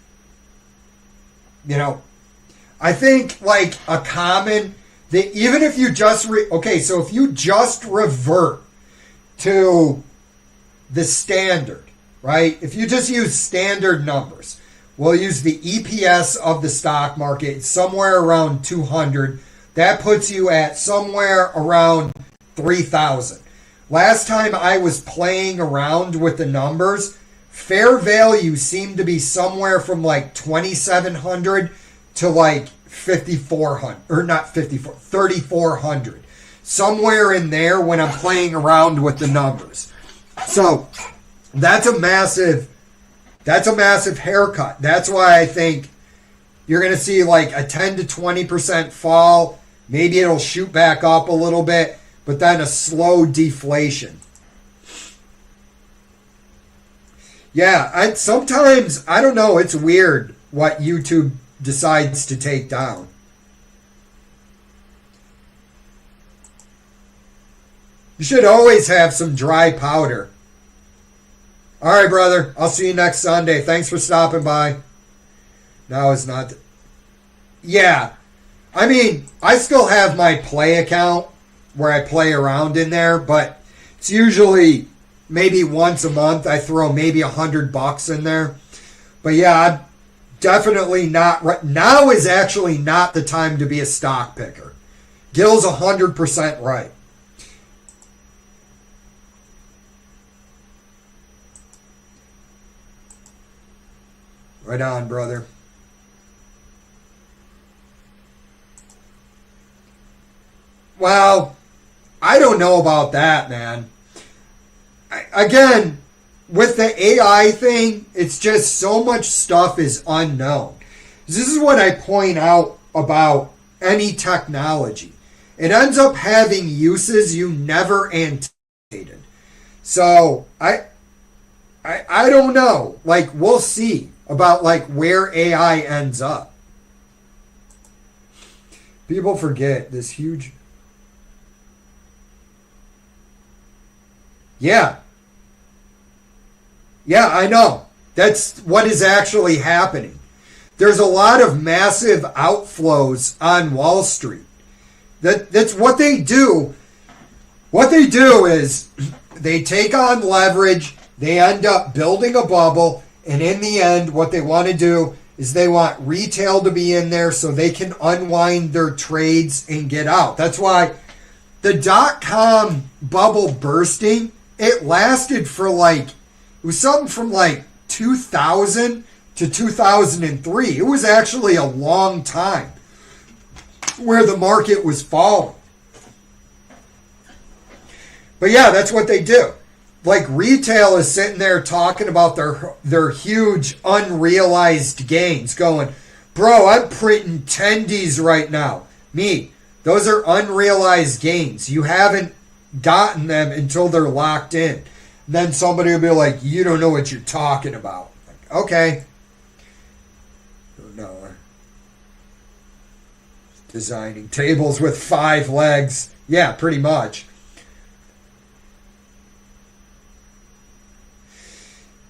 I think like a common, that even if you just, so if you just revert to the standard, right? If you just use standard numbers, we'll use the EPS of the stock market somewhere around 200. That puts you at somewhere around 3,000. Last time I was playing around with the numbers, fair value seemed to be somewhere from like 2,700 to like 5,400, or not 3,400. Somewhere in there when I'm playing around with the numbers. So that's a massive haircut. That's why I think you're going to see like a 10 to 20% fall. Maybe it'll shoot back up a little bit, but then a slow deflation. Yeah, sometimes, I don't know, it's weird what YouTube decides to take down. You should always have some dry powder. All right, brother. I'll see you next Sunday. Thanks for stopping by. No, it's not. Yeah. I mean, I still have my play account where I play around in there, but it's usually maybe once a month I throw maybe $100 in there. But yeah, I'm definitely not. Now is actually not the time to be a stock picker. Gil's 100% right. Right on, brother. Well, I don't know about that, man. Again, with the AI thing, it's just so much stuff is unknown. This is what I point out about any technology. It ends up having uses you never anticipated. So, I don't know. Like, we'll see about like where AI ends up. People forget this huge... Yeah. Yeah, I know. That's what is actually happening. There's a lot of massive outflows on Wall Street. That's what they do. What they do is they take on leverage, they end up building a bubble, and in the end, what they want to do is they want retail to be in there so they can unwind their trades and get out. That's why the dot-com bubble bursting, it lasted for like, it was something from like 2000 to 2003. It was actually a long time where the market was falling. But yeah, that's what they do. Like retail is sitting there talking about their huge unrealized gains, going, bro, I'm printing tendies right now. Me, those are unrealized gains. You haven't gotten them until they're locked in. Then somebody will be like, you don't know what you're talking about. Like, okay. No. Designing tables with 5 legs. Yeah, pretty much.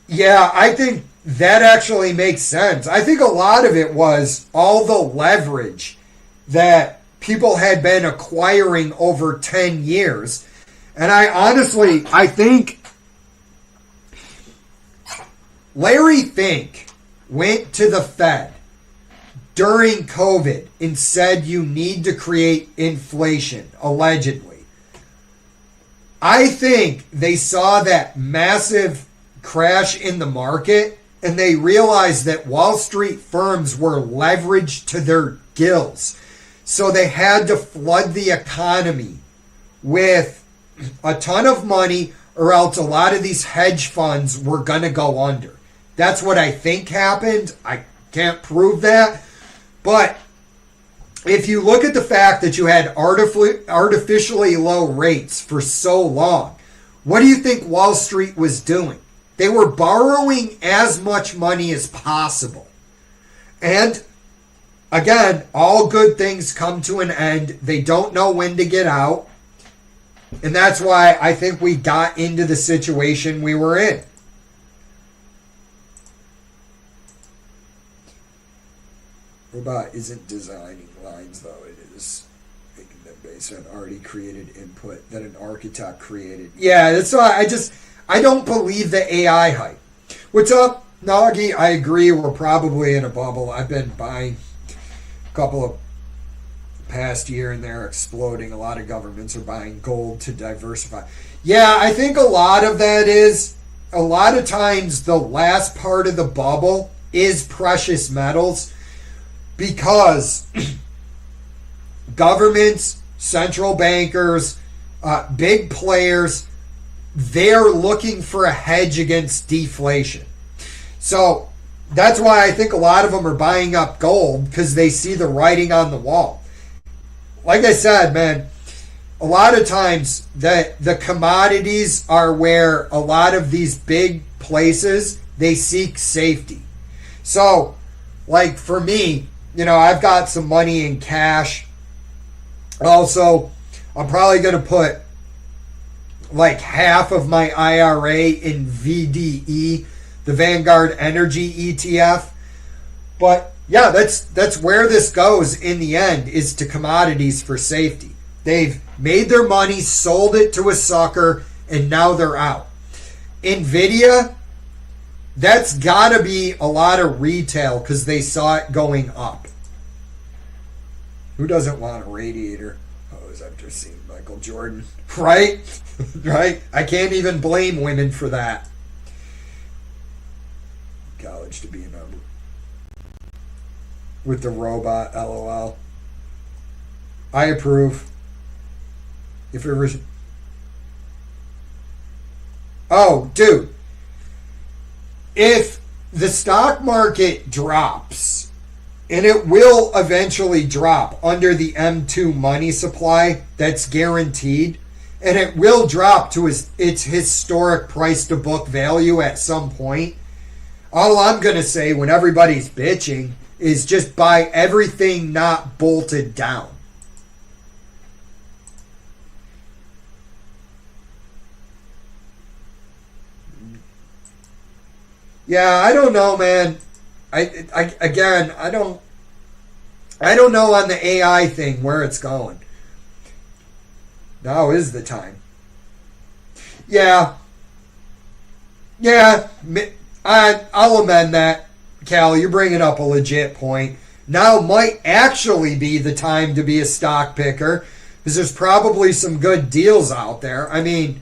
Yeah, I think that actually makes sense. I think a lot of it was all the leverage that people had been acquiring over 10 years. And I think Larry Fink went to the Fed during COVID and said you need to create inflation, allegedly. I think they saw that massive crash in the market and they realized that Wall Street firms were leveraged to their gills. So they had to flood the economy with a ton of money, or else a lot of these hedge funds were going to go under. That's what I think happened. I can't prove that. But if you look at the fact that you had artificially low rates for so long, what do you think Wall Street was doing? They were borrowing as much money as possible. And again, all good things come to an end. They don't know when to get out. And that's why I think we got into the situation we were in. Robot isn't designing lines, though. It is making them based on already created input that an architect created. Yeah, that's why I don't believe the AI hype. What's up, Nagi? I agree. We're probably in a bubble. I've been buying a couple of past year and they're exploding. A lot of governments are buying gold to diversify. Yeah, I think a lot of that is, a lot of times the last part of the bubble is precious metals, because governments, central bankers, big players, they're looking for a hedge against deflation. So that's why I think a lot of them are buying up gold, because they see the writing on the wall. Like I said, man, a lot of times the commodities are where a lot of these big places, they seek safety. So, like for me, I've got some money in cash. Also, I'm probably going to put like half of my IRA in VDE, the Vanguard Energy ETF. But yeah, that's where this goes in the end, is to commodities for safety. They've made their money, sold it to a sucker, and now they're out. Nvidia, that's got to be a lot of retail, because they saw it going up. Who doesn't want a radiator? Oh, I've just seen Michael Jordan. Right? Right? I can't even blame women for that. College to be a number. With the robot, LOL. I approve. If it was... Oh, dude. If the stock market drops, and it will eventually drop under the M2 money supply, that's guaranteed, and it will drop to its historic price to book value at some point, all I'm going to say when everybody's bitching is just buy everything not bolted down. Yeah, I don't know, man. I don't know on the AI thing where it's going. Now is the time. Yeah, I'll amend that. Cal, you're bringing up a legit point. Now might actually be the time to be a stock picker, because there's probably some good deals out there. I mean,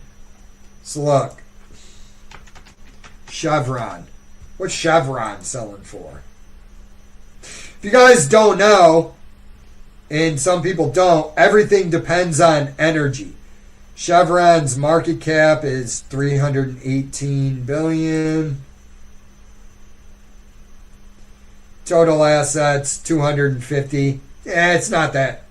so look. Chevron. What's Chevron selling for? If you guys don't know, and some people don't, everything depends on energy. Chevron's market cap is $318 billion. Total assets, 250. Yeah, it's not bad.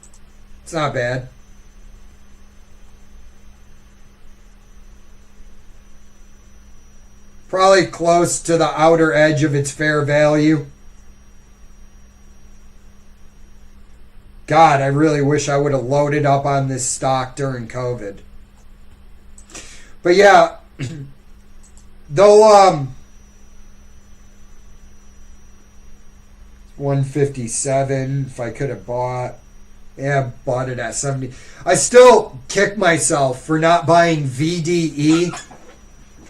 Probably close to the outer edge of its fair value. God, I really wish I would have loaded up on this stock during COVID. But yeah, they'll 157 if I could have bought. Yeah, bought it at 70. I still kick myself for not buying VDE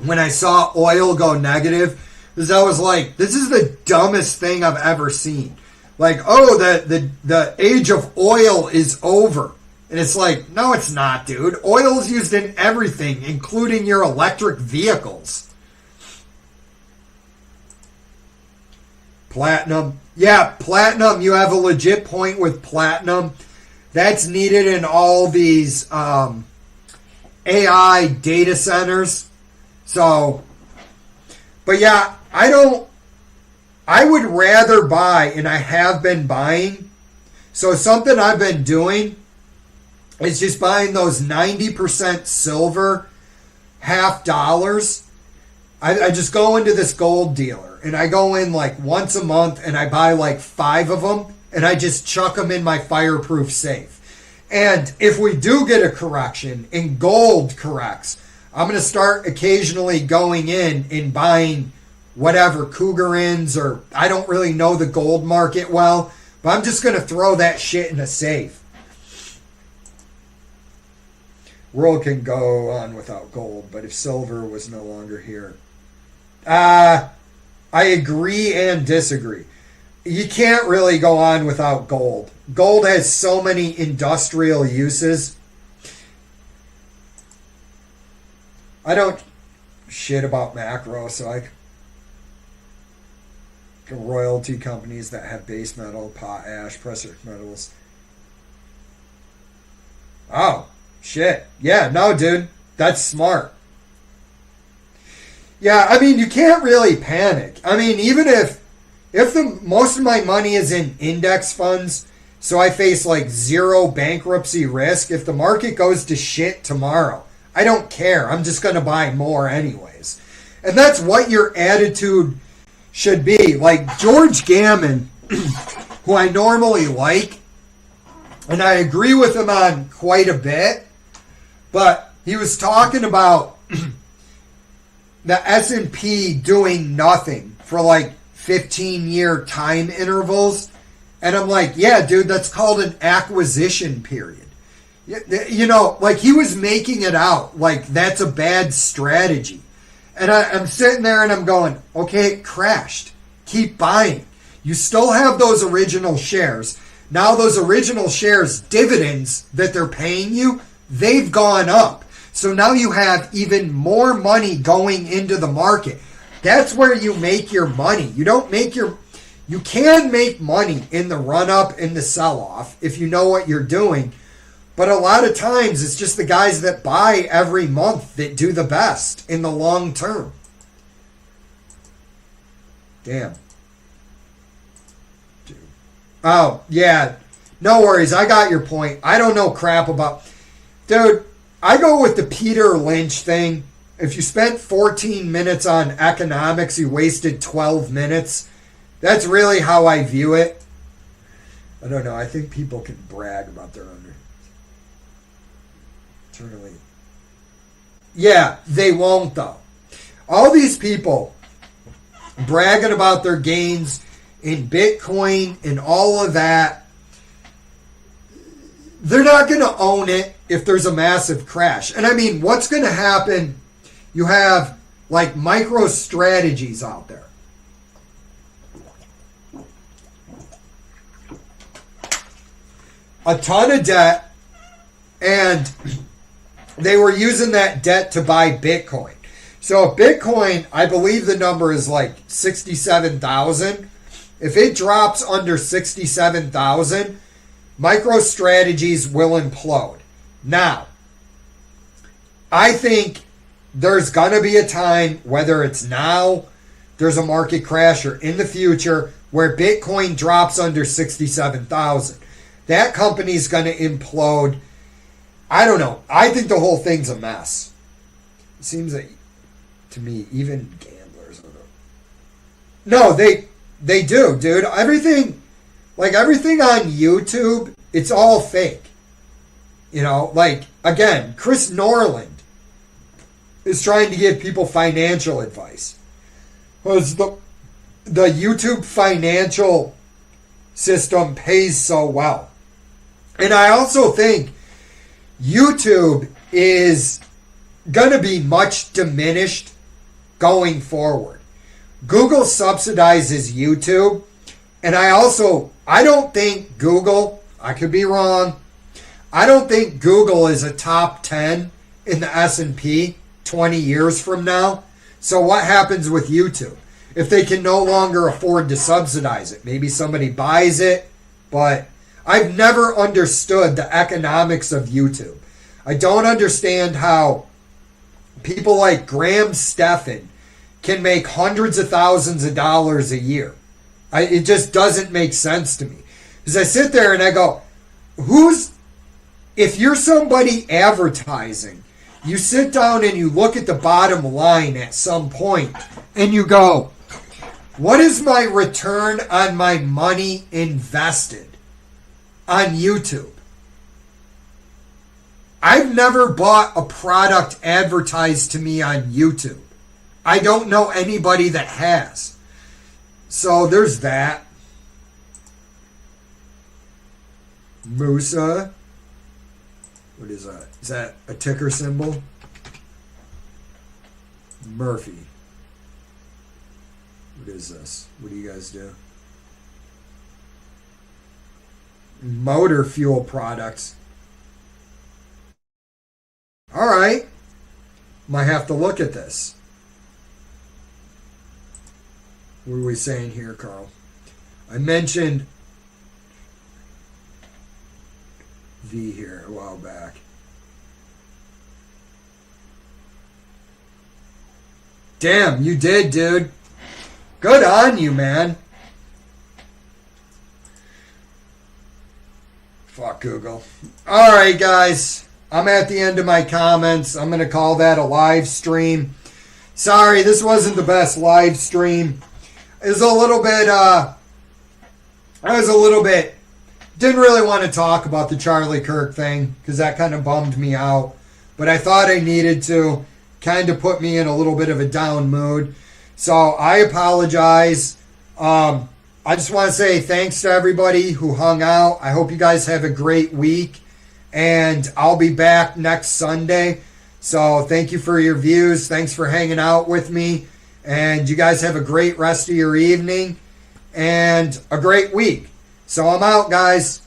when I saw oil go negative, because I was like, this is the dumbest thing I've ever seen. Like, oh, the age of oil is over. And it's like, no, it's not, dude. Oil is used in everything, including your electric vehicles. Platinum. Yeah, platinum. You have a legit point with platinum. That's needed in all these AI data centers. So, but yeah, I would rather buy, and I have been buying. So something I've been doing is just buying those 90% silver half dollars. I just go into this gold dealer, and I go in like once a month, and I buy like 5 of them, and I just chuck them in my fireproof safe. And if we do get a correction and gold corrects, I'm going to start occasionally going in and buying whatever, Cougarins, or I don't really know the gold market well, but I'm just going to throw that shit in a safe. World can go on without gold, but if silver was no longer here. I agree and disagree. You can't really go on without gold. Gold has so many industrial uses. I don't shit about macro, so I royalty companies that have base metal, potash, precious metals. Oh, shit. Yeah, no, dude. That's smart. Yeah, I mean, you can't really panic. I mean, even if the most of my money is in index funds, so I face like zero bankruptcy risk, if the market goes to shit tomorrow, I don't care. I'm just going to buy more anyways. And that's what your attitude should be. Like George Gammon, who I normally like, and I agree with him on quite a bit, but he was talking about the S&P doing nothing for like 15-year time intervals. And I'm like, yeah, dude, that's called an acquisition period. You know, like he was making it out like that's a bad strategy. And I'm sitting there and I'm going, okay, it crashed. Keep buying. You still have those original shares. Now those original shares, dividends that they're paying you, they've gone up. So now you have even more money going into the market. That's where you make your money. You can make money in the run-up and the sell-off if you know what you're doing. But a lot of times it's just the guys that buy every month that do the best in the long term. Damn. Dude. Oh, yeah. No worries. I got your point. I don't know crap about... Dude, I go with the Peter Lynch thing. If you spent 14 minutes on economics, you wasted 12 minutes. That's really how I view it. I don't know. I think people can brag about their own... Internally. Yeah, they won't though. All these people bragging about their gains in Bitcoin and all of that, they're not going to own it if there's a massive crash. And I mean, what's going to happen? You have like micro strategies out there. A ton of debt, and they were using that debt to buy Bitcoin. So Bitcoin, I believe the number is like 67,000. If it drops under 67,000, MicroStrategies will implode. Now, I think there's going to be a time, whether it's now, there's a market crash, or in the future, where Bitcoin drops under 67,000. That company's going to implode. I don't know. I think the whole thing's a mess. It seems like, to me, even gamblers don't know. No, they do, dude. Everything on YouTube, it's all fake. You know, like, again, Chris Norland is trying to give people financial advice. Because the YouTube financial system pays so well. And I also think YouTube is going to be much diminished going forward. Google subsidizes YouTube. And I don't think Google, I could be wrong, I don't think Google is a top 10 in the S&P 20 years from now. So what happens with YouTube? if they can no longer afford to subsidize it. Maybe somebody buys it, but I've never understood the economics of YouTube. I don't understand how people like Graham Stephan can make hundreds of thousands of dollars a year. It just doesn't make sense to me. Because I sit there and I go, if you're somebody advertising, you sit down and you look at the bottom line at some point and you go, what is my return on my money invested on YouTube? I've never bought a product advertised to me on YouTube. I don't know anybody that has. So there's that. Musa. What is that? Is that a ticker symbol? Murphy. What is this? What do you guys do? Motor fuel products. All right. Might have to look at this. What are we saying here, Carl? I mentioned V here a while back. Damn, you did, dude. Good on you, man. Fuck Google. All right, guys. I'm at the end of my comments. I'm going to call that a live stream. Sorry, this wasn't the best live stream. It was a little bit, didn't really want to talk about the Charlie Kirk thing because that kind of bummed me out. But I thought I needed to, kind of put me in a little bit of a down mood. So I apologize. I just want to say thanks to everybody who hung out. I hope you guys have a great week. And I'll be back next Sunday. So thank you for your views. Thanks for hanging out with me. And you guys have a great rest of your evening and a great week. So I'm out, guys.